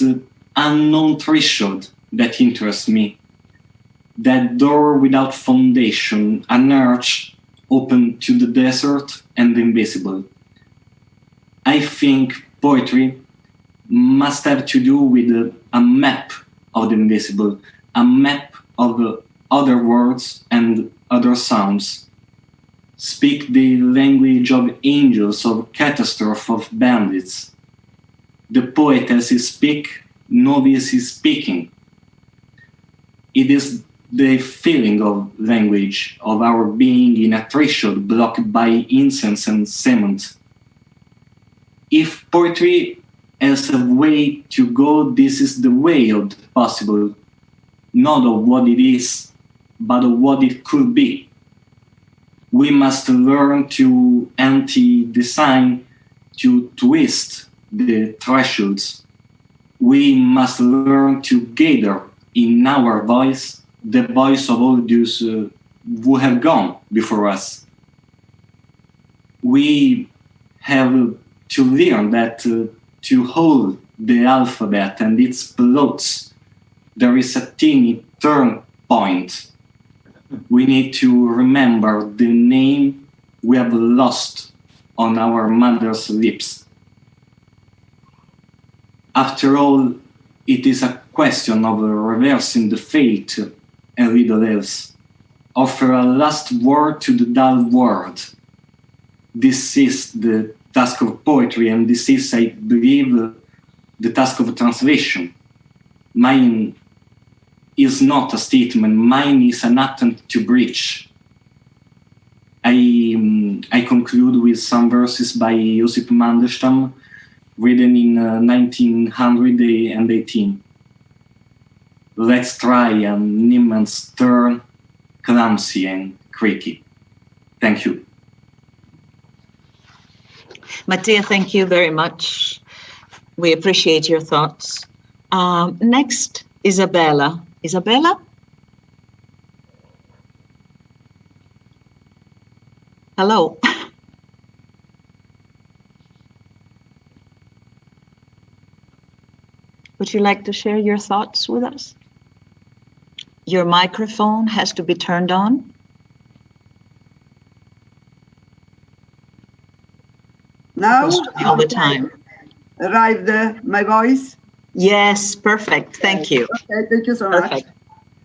unknown threshold that interests me. That door without foundation, an arch open to the desert and the invisible. I think poetry must have to do with a map of the invisible, a map of other words and other sounds. Speak the language of angels, of catastrophe, of bandits. The poet, as he speaks, knows he is speaking. It is the feeling of language, of our being in a threshold blocked by incense and cement. If poetry has a way to go, this is the way of the possible, not of what it is, but of what it could be. We must learn to anti-design, to twist the thresholds. We must learn to gather in our voice the voice of all those who have gone before us. We have to learn that to hold the alphabet and its plots, there is a teeny turn point. We need to remember the name we have lost on our mother's lips. After all, it is a question of reversing the fate and little else. Offer a last word to the dull world. This is the task of poetry, and this is, I believe, the task of translation. Mine is not a statement, mine is an attempt to bridge. I I conclude with some verses by Josip Mandelstam, written in 1918. Let's try a nimbus turn, clumsy and creaky. Thank you. Mattia, thank you very much. We appreciate your thoughts. Next, Isabella. Isabella? Hello. Would you like to share your thoughts with us? Your microphone has to be turned on. Now, all the time. Arrived my voice? Yes, perfect. Thank you. Okay, thank you so much. Perfect.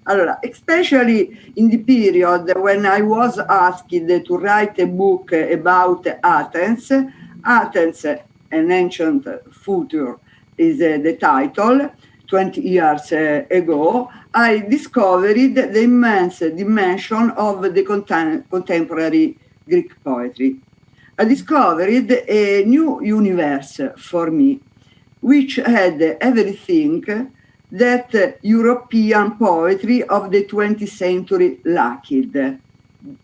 Allora, especially in the period when I was asked to write a book about Athens, Athens, an ancient future is the title. 20 years ago, I discovered the immense dimension of the contemporary Greek poetry. I discovered a new universe for me, which had everything that European poetry of the 20th century lacked.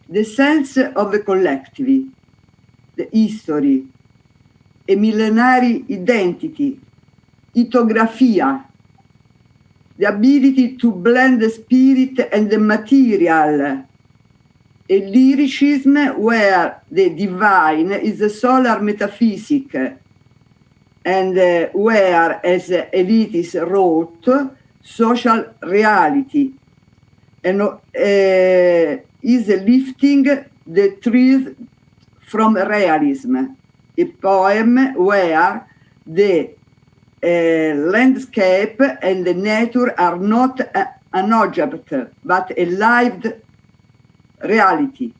The sense of a collective, the history, a millenary identity, itographia, the ability to blend the spirit and the material, a lyricism where the divine is a solar metaphysic, and where, as Elitis wrote, social reality, and is lifting the truth from realism, a poem where the landscape and the nature are not an object, but a lived reality.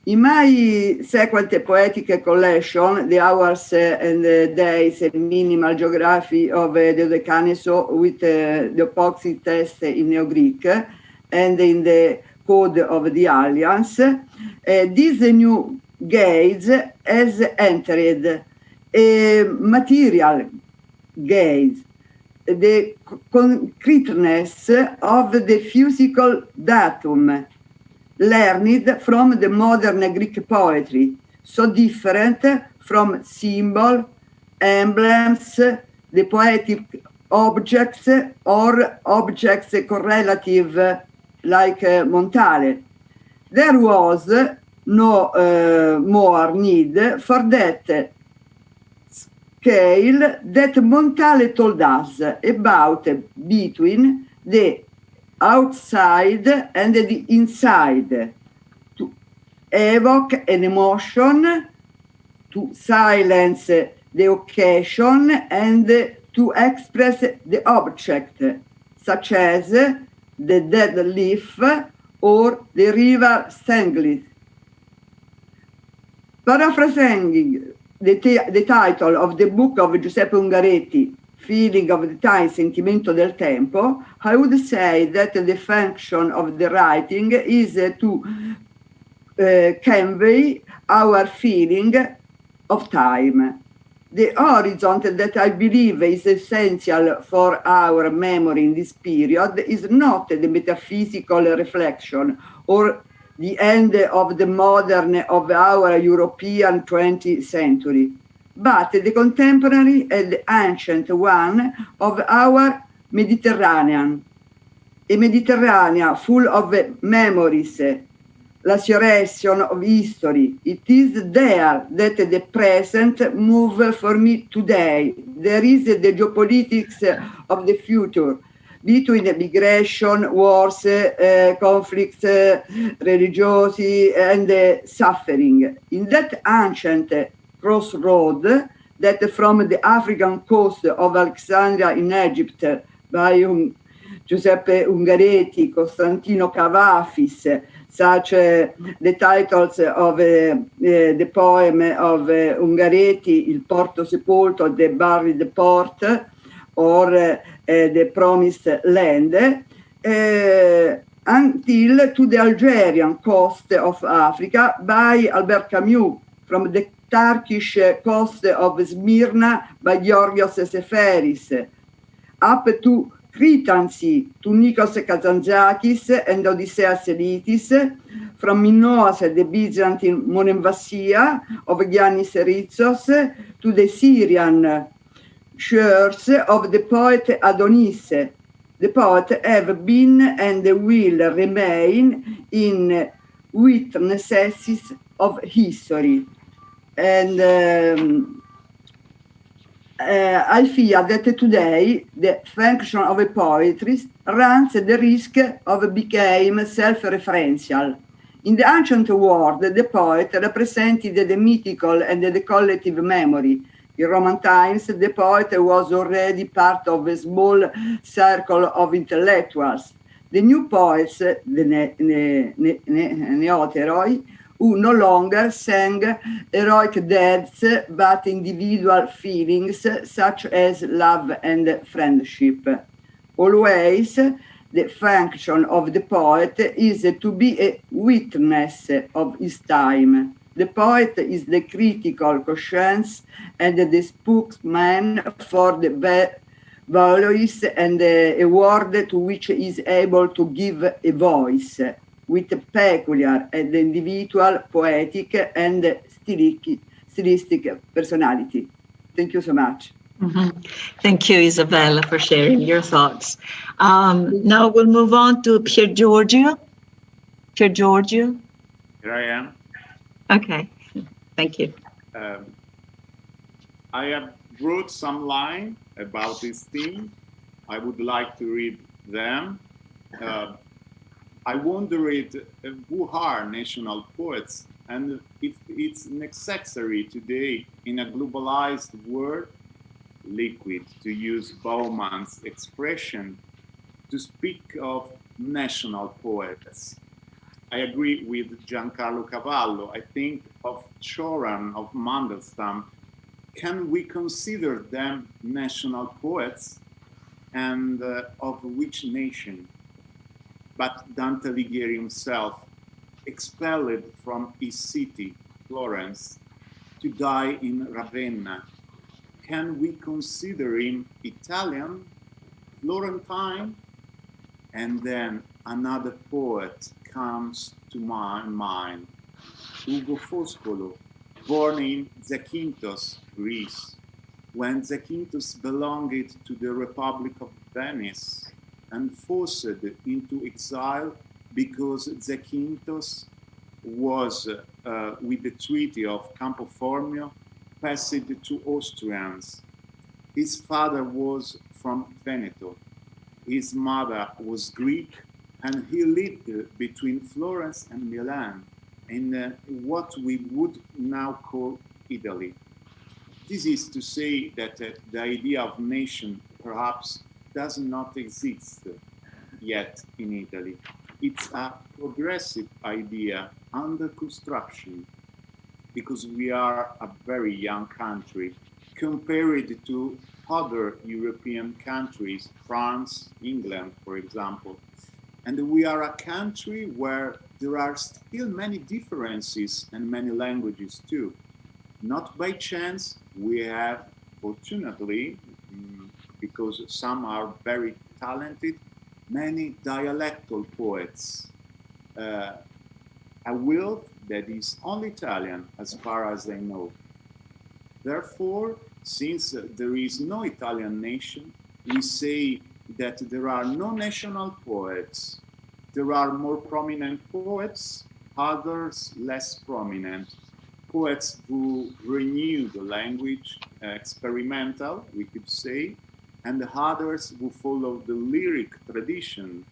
In my second poetic collection, The Hours and the Days, a minimal geography of the Decaneso with the epoxy test in Neo-Greek and in the Code of the Alliance, this new gaze has entered a material gaze, the concreteness of the physical datum, learned from the modern Greek poetry, so different from symbol, emblems, the poetic objects or objects correlative like Montale. There was no more need for that scale that Montale told us about between the outside and the inside, to evoke an emotion, to silence the occasion, and to express the object, such as the dead leaf or the river Stenglis. Paraphrasing the title of the book of Giuseppe Ungaretti, Feeling of the Time, Sentimento del Tempo, I would say that the function of the writing is to convey our feeling of time. The horizon that I believe is essential for our memory in this period is not the metaphysical reflection or the end of the modern of our European 20th century, but the contemporary and the ancient one of our Mediterranean, a Mediterranean full of memories, laceration of history. It is there that the present move for me today. There is the geopolitics of the future, between the migration, wars, conflicts, religiosity, and suffering. In that ancient crossroad, that from the African coast of Alexandria in Egypt by Giuseppe Ungaretti, Costantino Cavafis, such the titles of the poem of Ungaretti, Il Porto Sepolto, The Buried Port, or The Promised Land, until to the Algerian coast of Africa by Albert Camus, from the Turkish coast of Smyrna by Georgios Seferis, up to Cretan Sea, to Nikos Kazantzakis and Odysseus Elitis, from Minoas, the Byzantine Monemvasia of Giannis Ritsos, to the Syrian shores of the poet Adonis. The poet have been and will remain in witnesses of history. And I fear that today the function of a poetry runs the risk of becoming self-referential. In the ancient world, the poet represented the mythical and the collective memory. In Roman times, the poet was already part of a small circle of intellectuals. The new poets, the neoteroi, who no longer sang heroic deeds but individual feelings such as love and friendship. Always, the function of the poet is to be a witness of his time. The poet is the critical conscience and the spokesman for the values and a word to which he is able to give a voice, with a peculiar and individual poetic and stylistic personality. Thank you so much. Mm-hmm. Thank you, Isabella, for sharing your thoughts. Now we'll move on to Piergiorgio. Piergiorgio. Here I am. Okay, thank you. I have wrote some line about this theme. I would like to read them. I wondered who are national poets and if it's necessary today in a globalized world, liquid, to use Bauman's expression, to speak of national poets. I agree with Giancarlo Cavallo. I think of Choran, of Mandelstam. Can we consider them national poets, and of which nation? But Dante Alighieri himself, expelled from his city, Florence, to die in Ravenna. Can we consider him Italian, Florentine? And then another poet comes to my mind, Ugo Foscolo, born in Zakynthos, Greece, when Zakynthos belonged to the Republic of Venice and forced into exile because Zakynthos was, with the Treaty of Campo Formio, passed to Austrians. His father was from Veneto. His mother was Greek, and he lived between Florence and Milan in what we would now call Italy. This is to say that the idea of nation perhaps does not exist yet in Italy. It's a progressive idea under construction, because we are a very young country compared to other European countries, France, England, for example. And we are a country where there are still many differences and many languages too. Not by chance, we have, fortunately, because some are very talented, many dialectal poets. A wealth that is only Italian, as far as I know. Therefore, since there is no Italian nation, we say that there are no national poets. There are more prominent poets, others less prominent. Poets who renew the language, experimental, we could say, and the others who follow the lyric tradition,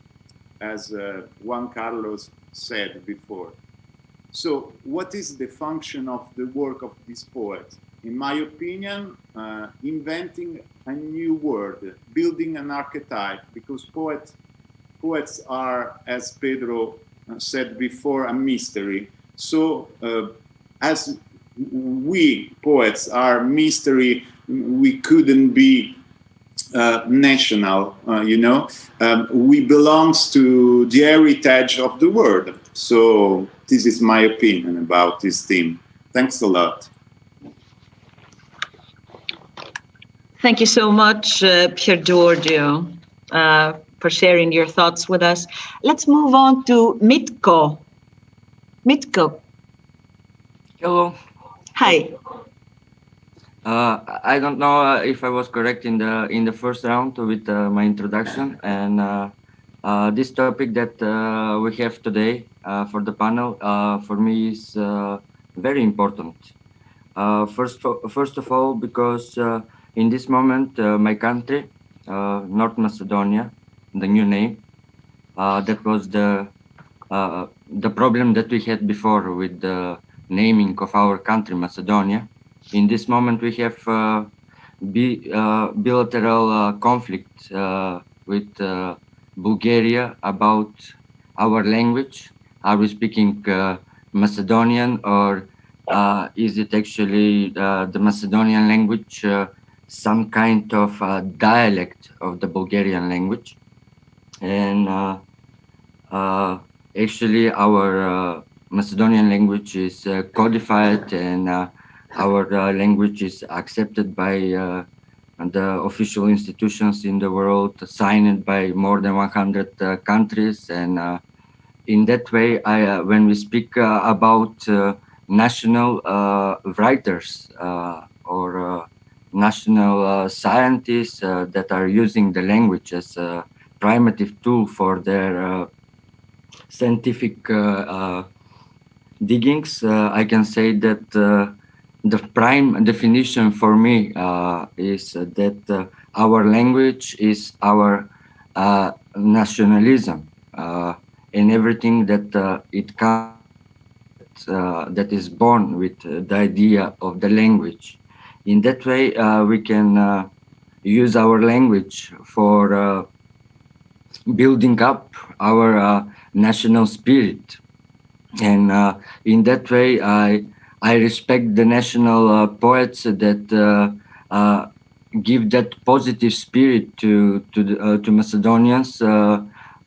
as Giancarlo said before. So what is the function of the work of this poet? In my opinion, inventing a new word, building an archetype, because poets are, as Pedro said before, a mystery. So as we poets are mystery, we couldn't be national, we belong to the heritage of the world. So this is my opinion about this theme. Thanks a lot. Thank you so much, Piergiorgio, for sharing your thoughts with us. Let's move on to Mitko. Mitko. Hello. Hi. I don't know if I was correct in the first round with my introduction, and this topic that we have today for the panel for me is very important. First of all, because in this moment my country, North Macedonia, the new name, that was the problem that we had before with the naming of our country, Macedonia. In this moment, we have bilateral conflict with Bulgaria about our language. Are we speaking Macedonian, or is it actually the Macedonian language some kind of dialect of the Bulgarian language? And actually, our Macedonian language is codified, and our language is accepted by the official institutions in the world, signed by more than 100 countries. And in that way, when we speak about national writers or national scientists that are using the language as a primitive tool for their scientific diggings, I can say that the prime definition for me is that our language is our nationalism, and everything that it comes, that is born with the idea of the language. In that way, we can use our language for building up our national spirit, and in that way, I respect the national poets that give that positive spirit to Macedonians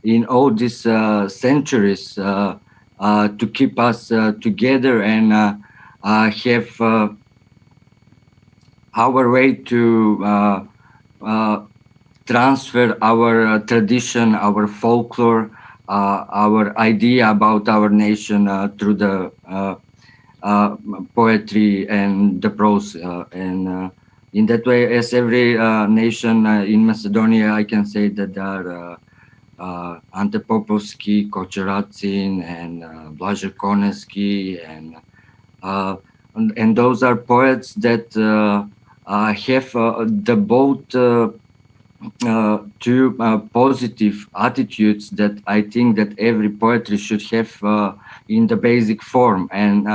in all these centuries to keep us together and have our way to transfer our tradition, our folklore, our idea about our nation through the poetry and the prose, and in that way, as every nation in Macedonia, I can say that there are Ante Popovski, Kocheracin, and Blažo Koneski, and those are poets that have the both two positive attitudes that I think that every poetry should have in the basic form, and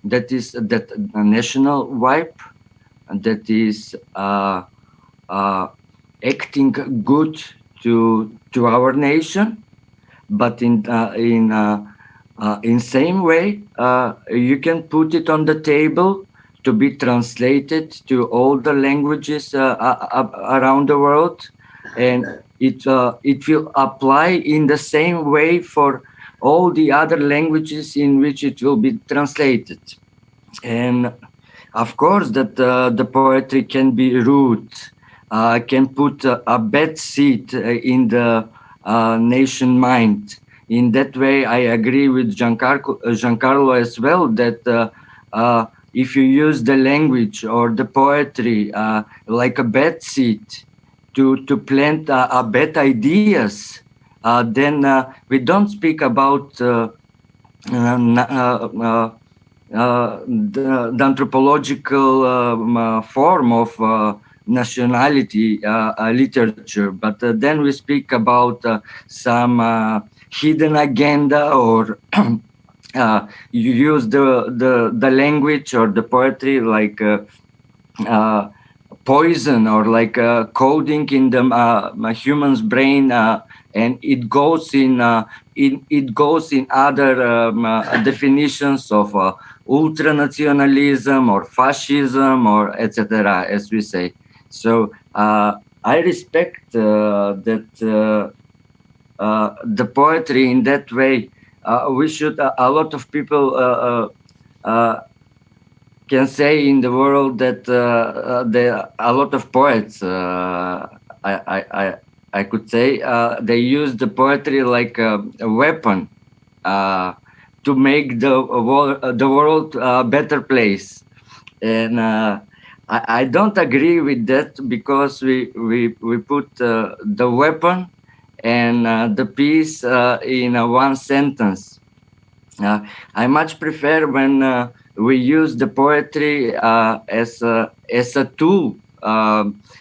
that is that national vibe, that is acting good to our nation, but in same way you can put it on the table to be translated to all the languages around the world, and it will apply in the same way for all the other languages in which it will be translated. And of course that the poetry can be rude, can put a bad seed in the nation mind. In that way, I agree with Giancarlo as well, that if you use the language or the poetry like a bad seed to plant bad ideas, then we don't speak about the anthropological form of nationality literature, but then we speak about some hidden agenda, or you use the language or the poetry like poison, or like coding in the human's brain, and it goes in other definitions of ultranationalism or fascism, or etc., as we say. So I respect that the poetry in that way. We should, a lot of people can say in the world that a lot of poets, I could say, they use the poetry like a weapon to make the world a better place. And I don't agree with that, because we put the weapon and the piece in one sentence. I much prefer when we use the poetry as a tool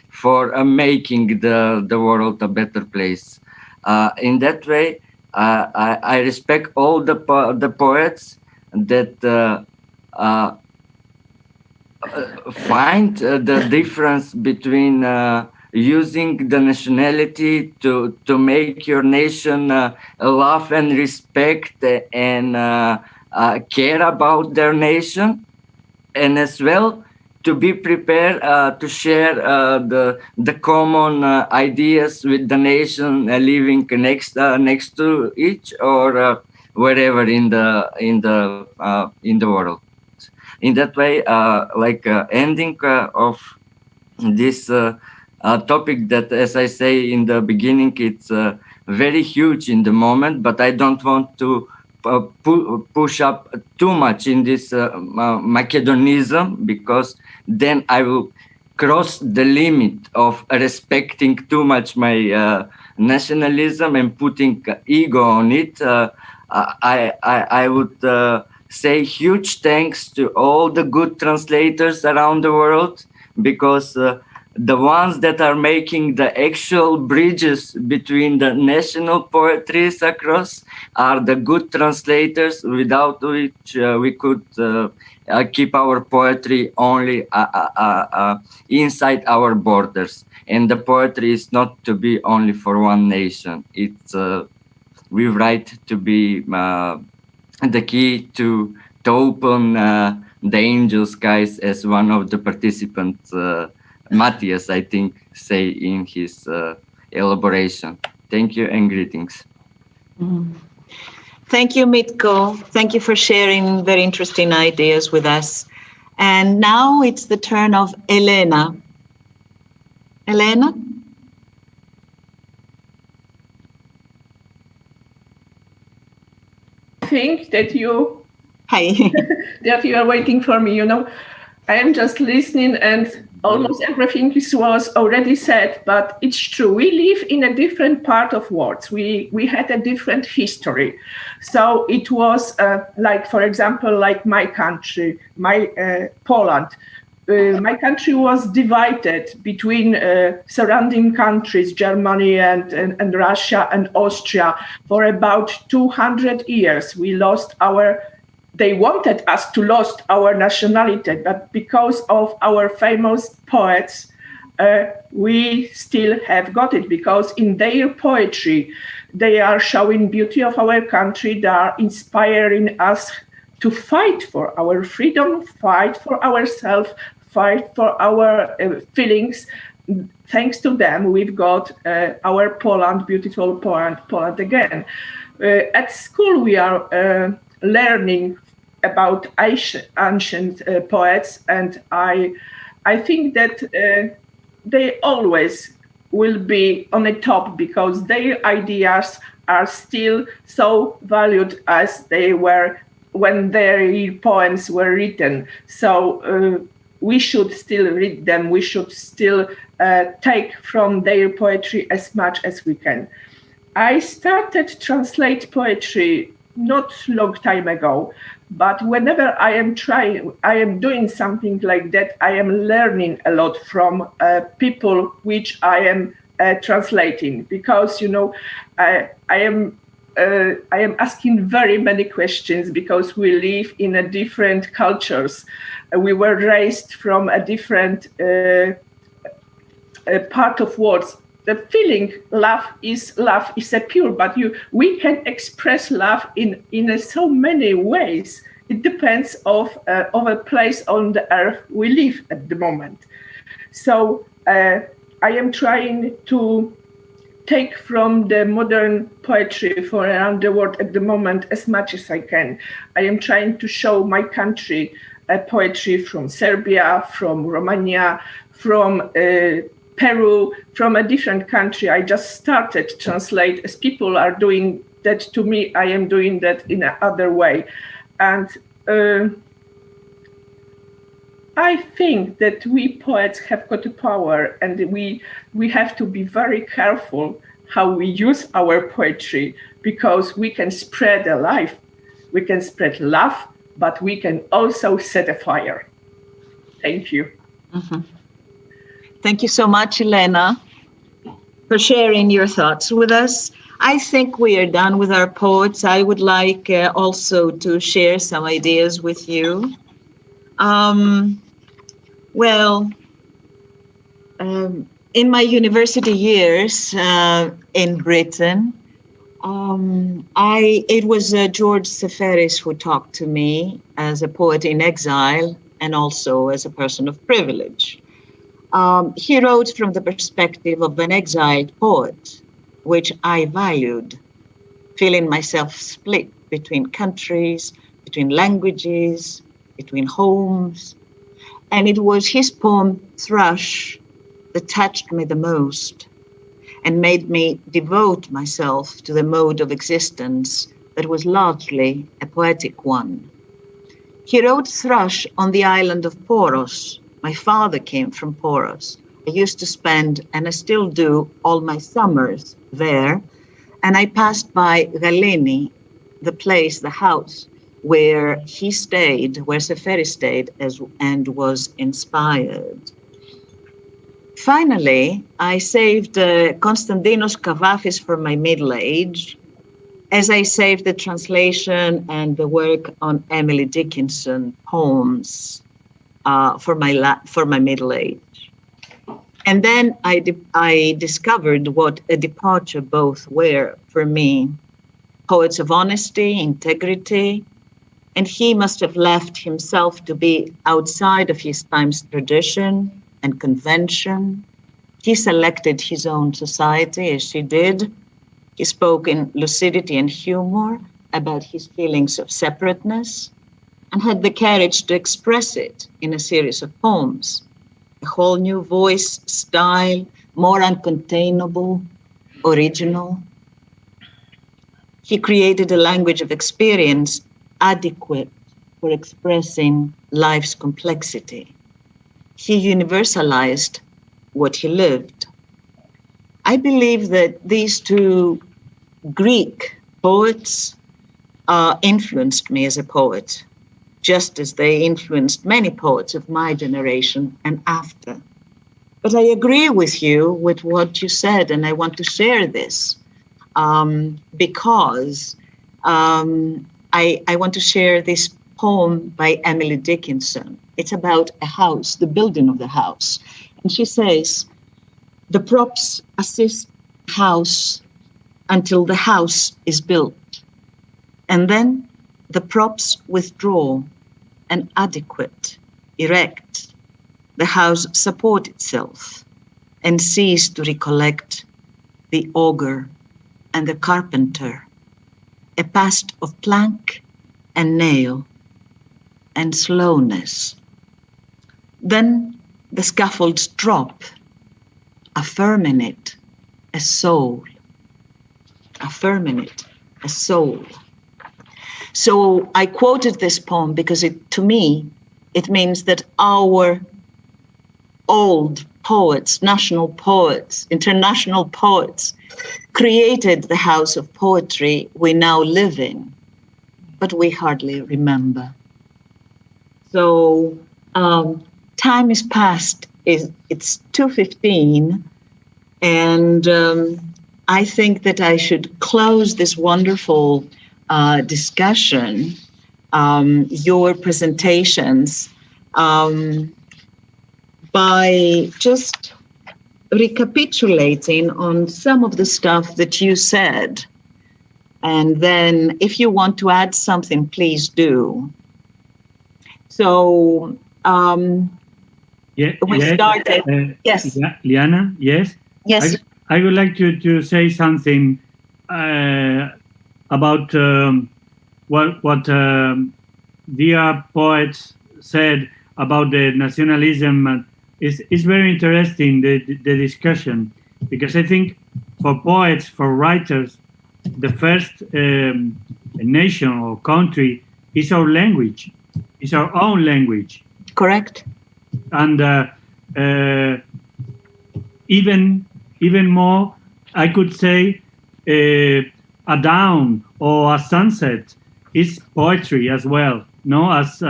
for making the world a better place. In that way, I respect all the poets that find the difference between using the nationality to make your nation love and respect and care about their nation, and as well to be prepared to share the common ideas with the nation living next to each, or wherever in the world. In that way, ending of this topic that, as I say in the beginning, it's very huge in the moment, but I don't want to push up too much in this Macedonism, because then I will cross the limit of respecting too much my nationalism and putting ego on it. I would say huge thanks to all the good translators around the world, because the ones that are making the actual bridges between the national poetries across are the good translators, without which we could keep our poetry only inside our borders. And the poetry is not to be only for one nation. It's we write to be the key to open the angel skies, as one of the participants, Mattia, I think, say in his elaboration. Thank you and greetings. Thank you, Mitko. Thank you for sharing very interesting ideas with us. And now it's the turn of Elena. Elena? I think that you Hi. that you are waiting for me. You know, I am just listening, and almost everything was already said. But it's true. We live in a different part of world. We had a different history. So it was like, for example, like my country, my Poland. My country was divided between surrounding countries, Germany and Russia and Austria, for about 200 years. They wanted us to lose our nationality, but because of our famous poets, we still have got it, because in their poetry, they are showing beauty of our country. They are inspiring us to fight for our freedom, fight for ourselves, fight for our feelings. Thanks to them, we've got our Poland, beautiful Poland again. At school, we are learning about ancient poets, and I think that they always will be on the top, because their ideas are still so valued as they were when their poems were written. So we should still read them. We should still take from their poetry as much as we can. I started translate poetry not long time ago, but whenever I am doing something like that, I am learning a lot from people which I am translating, because I am asking very many questions, because we live in a different cultures. We were raised from a different part of words. The feeling love is a pure, but we can express love in so many ways. It depends of a place on the earth we live at the moment. So I I am trying to take from the modern poetry for around the world at the moment as much as I can. I am trying to show my country poetry from Serbia, from Romania, from Peru, from a different country. I just started to translate as people are doing that to me. I am doing that in another way. And I think that we poets have got the power, and we have to be very careful how we use our poetry, because we can spread a life, we can spread love, but we can also set a fire. Thank you. Mm-hmm. Thank you so much, Elena, for sharing your thoughts with us. I think we are done with our poets. I would like also to share some ideas with you. In my university years in Britain, it was George Seferis who talked to me as a poet in exile and also as a person of privilege. He wrote from the perspective of an exiled poet, which I valued, feeling myself split between countries, between languages, between homes. And it was his poem, Thrush, that touched me the most and made me devote myself to the mode of existence that was largely a poetic one. He wrote Thrush on the island of Poros. My father came from Poros. I used to spend, and I still do, all my summers there. And I passed by Galeni, the place, the house, where he stayed, where Seferis stayed and was inspired. Finally, I saved Konstantinos Kavafis for my middle age, as I saved the translation and the work on Emily Dickinson poems for my middle age. And then I discovered what a departure both were for me. Poets of honesty, integrity, and he must have left himself to be outside of his time's tradition and convention. He selected his own society as she did. He spoke in lucidity and humor about his feelings of separateness and had the courage to express it in a series of poems. A whole new voice, style, more uncontainable, original. He created a language of experience adequate for expressing life's complexity. He universalized what he lived. I believe that these two Greek poets influenced me as a poet, just as they influenced many poets of my generation and after. But I agree with you with what you said, and I want to share this because I want to share this poem by Emily Dickinson. It's about a house, the building of the house. And she says, the props assist the house until the house is built. And then the props withdraw and adequate, erect. The house support itself and cease to recollect the augur and the carpenter, a past of plank and nail and slowness. Then the scaffolds drop, affirming it a soul, affirming it a soul. So I quoted this poem because to me, it means that our old poets, national poets, international poets, created the house of poetry we now live in, but we hardly remember. So time is past. It's 2:15, and I think that I should close this wonderful discussion, your presentations, by just recapitulating on some of the stuff that you said. And then if you want to add something, please do. So We started. Yes. Liana, yes? Yes. I would like to say something about what dear poets said about the nationalism. It's very interesting, the discussion, because I think for poets, for writers, the first nation or country is our language. It's our own language. Correct. And even more, I could say a dawn or a sunset is poetry as well, no? As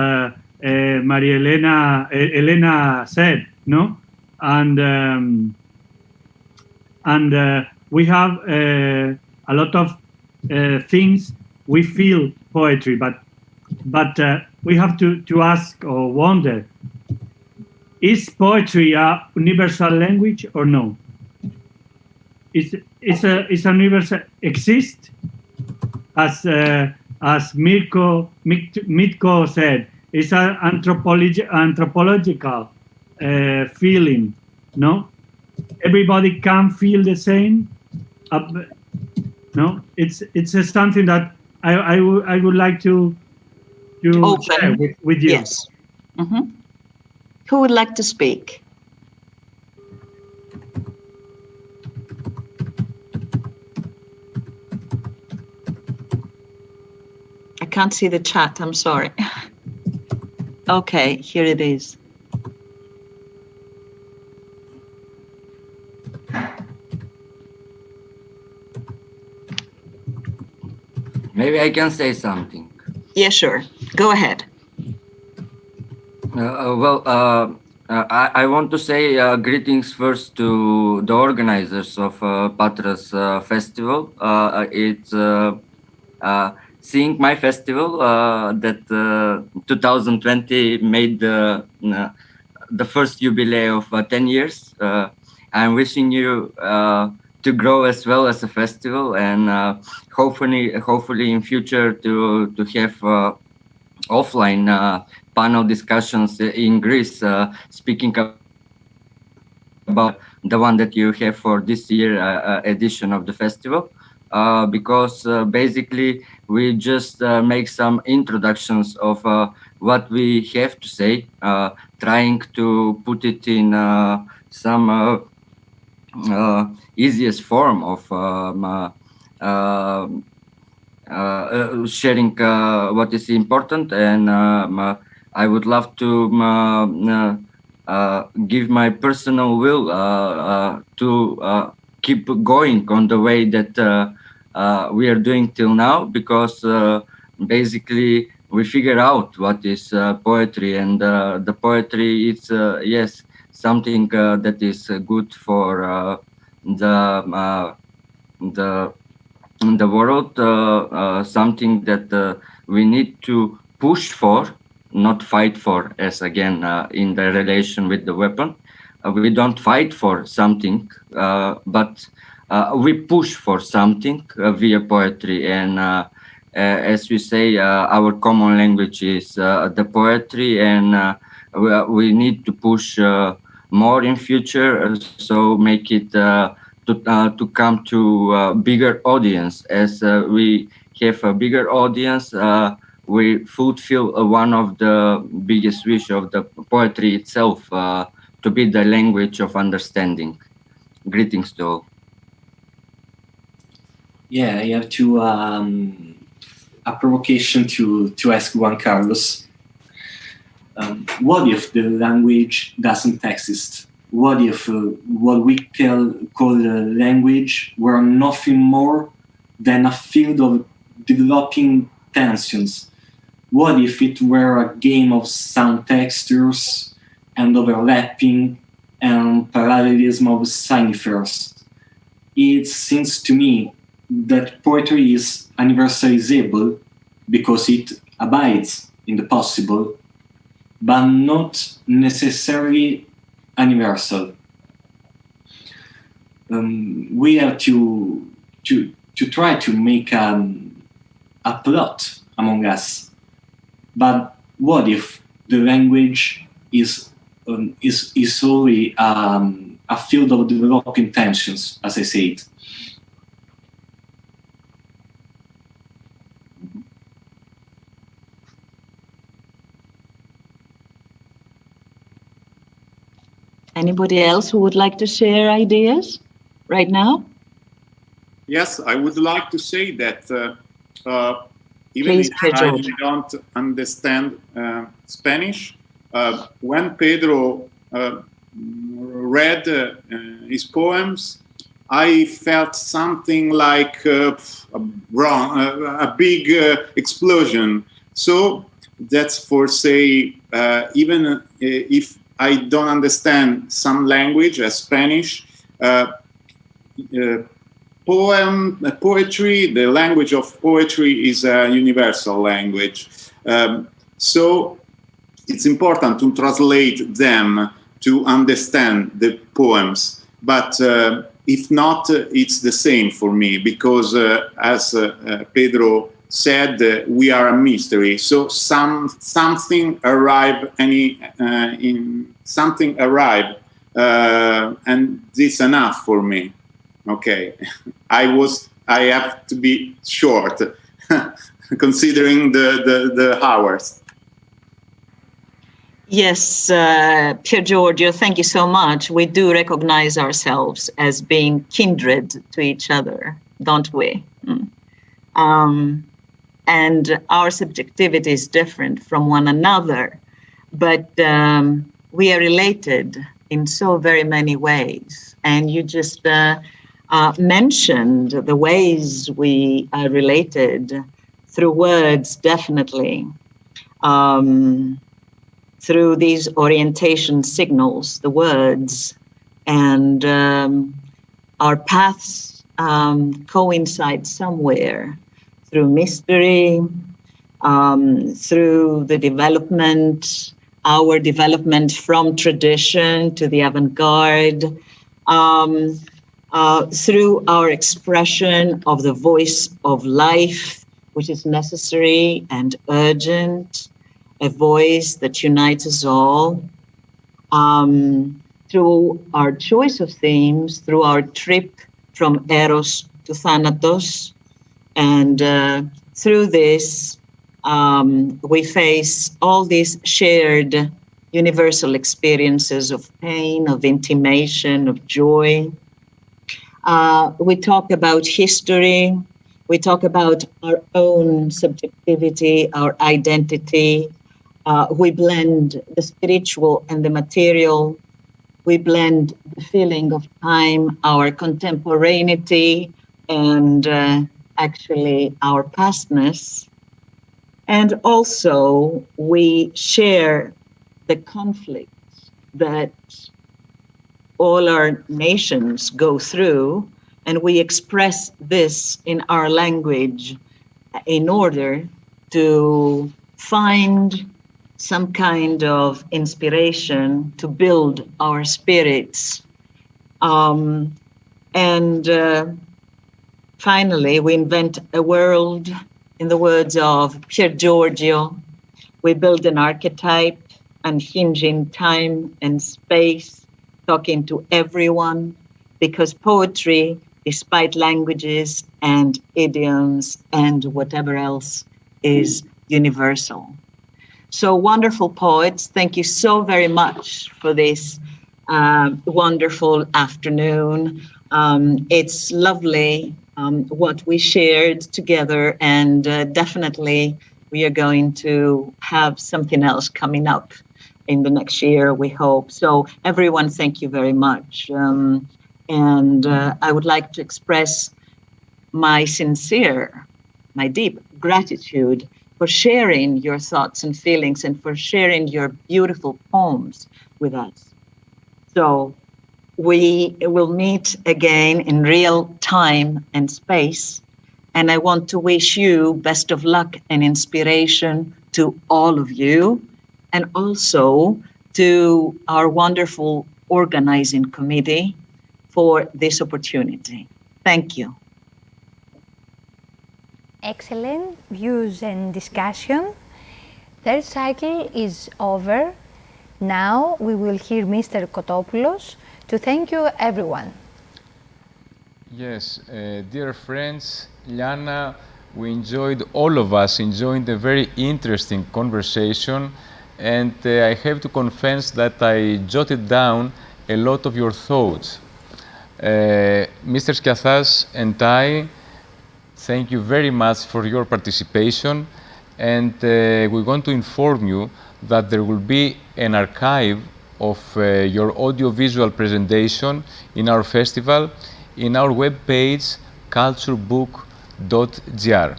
Maria Elena said, no? And we have a lot of things we feel poetry, but we have to ask or wonder: is poetry a universal language or no? Is a universal exist? As Mitko said, it's an anthropological feeling. No, everybody can feel the same. No, it's something that I would like to share with you. Yes. Mm-hmm. Who would like to speak? I can't see the chat, I'm sorry. Okay, here it is. Maybe I can say something. Yeah, sure. Go ahead. I want to say greetings first to the organizers of Patras festival. It's seeing my festival that 2020 made the first jubilee of 10 years. I'm wishing you to grow as well as a festival, and hopefully in future to have offline panel discussions in Greece, speaking about the one that you have for this year edition of the festival, because basically we just make some introductions of what we have to say, trying to put it in some easiest form of sharing what is important, and I would love to give my personal will to keep going on the way that we are doing till now, because basically we figure out what is poetry, and the poetry is yes, something that is good for the world, something that we need to push for, not fight for, as again in the relation with the weapon. We don't fight for something, but we push for something via poetry. And as we say, our common language is the poetry, and we need to push more in future, so make it to come to a bigger audience. As we have a bigger audience, we fulfill one of the biggest wish of the poetry itself, to be the language of understanding. Greetings to all. Yeah, I have to a provocation to ask Giancarlo. What if the language doesn't exist? What if what we call language were nothing more than a field of developing tensions? What if it were a game of sound textures and overlapping and parallelism of ciphers? It seems to me that poetry is universalizable because it abides in the possible, but not necessarily universal. We have to try to make a plot among us. But what if the language is is really a field of developing tensions, as I said. Anybody else who would like to share ideas right now? Yes, I would like to say that even Please, if I Piergiorgio. don't understand Spanish, when Pedro read his poems, I felt something like a big explosion. So that's for say, even if I don't understand some language, as Spanish, poetry, the language of poetry is a universal language. So it's important to translate them to understand the poems. But if not, it's the same for me, because as Pedro said, we are a mystery. So something arrive, and this enough for me. Okay, I have to be short, considering the hours. Yes, Piergiorgio, thank you so much. We do recognize ourselves as being kindred to each other, don't we? And our subjectivity is different from one another, but we are related in so very many ways. And you just mentioned the ways we are related through words, definitely. Through these orientation signals, the words, and our paths coincide somewhere through mystery, through the development, our development from tradition to the avant-garde, through our expression of the voice of life, which is necessary and urgent, a voice that unites us all, through our choice of themes, through our trip from Eros to Thanatos. And through this, we face all these shared universal experiences of pain, of intimation, of joy. We talk about history. We talk about our own subjectivity, our identity. We blend the spiritual and the material. We blend the feeling of time, our contemporaneity, and actually our pastness. And also we share the conflicts that all our nations go through, and we express this in our language in order to find some kind of inspiration to build our spirits. Finally, we invent a world, in the words of Piergiorgio. We build an archetype, unhinging time and space, talking to everyone, because poetry, despite languages and idioms and whatever else, is universal. So wonderful poets, thank you so very much for this wonderful afternoon. It's lovely what we shared together, and definitely we are going to have something else coming up in the next year, we hope. So everyone, thank you very much. And I would like to express my deep gratitude for sharing your thoughts and feelings and for sharing your beautiful poems with us. So we will meet again in real time and space. And I want to wish you best of luck and inspiration to all of you, and also to our wonderful organizing committee for this opportunity. Thank you. Excellent views and discussion. Third cycle is over. Now we will hear Mr. Kotopoulos to thank you everyone. Yes, dear friends, Liana, all of us enjoyed a very interesting conversation, and I have to confess that I jotted down a lot of your thoughts. Mr. Skiathas and I thank you very much for your participation, and we want to inform you that there will be an archive of your audiovisual presentation in our festival in our webpage culturebook.gr.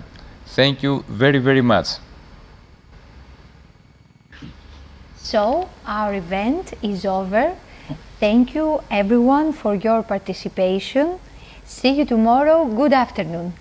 Thank you very, very much. So, our event is over. Thank you everyone for your participation. See you tomorrow. Good afternoon.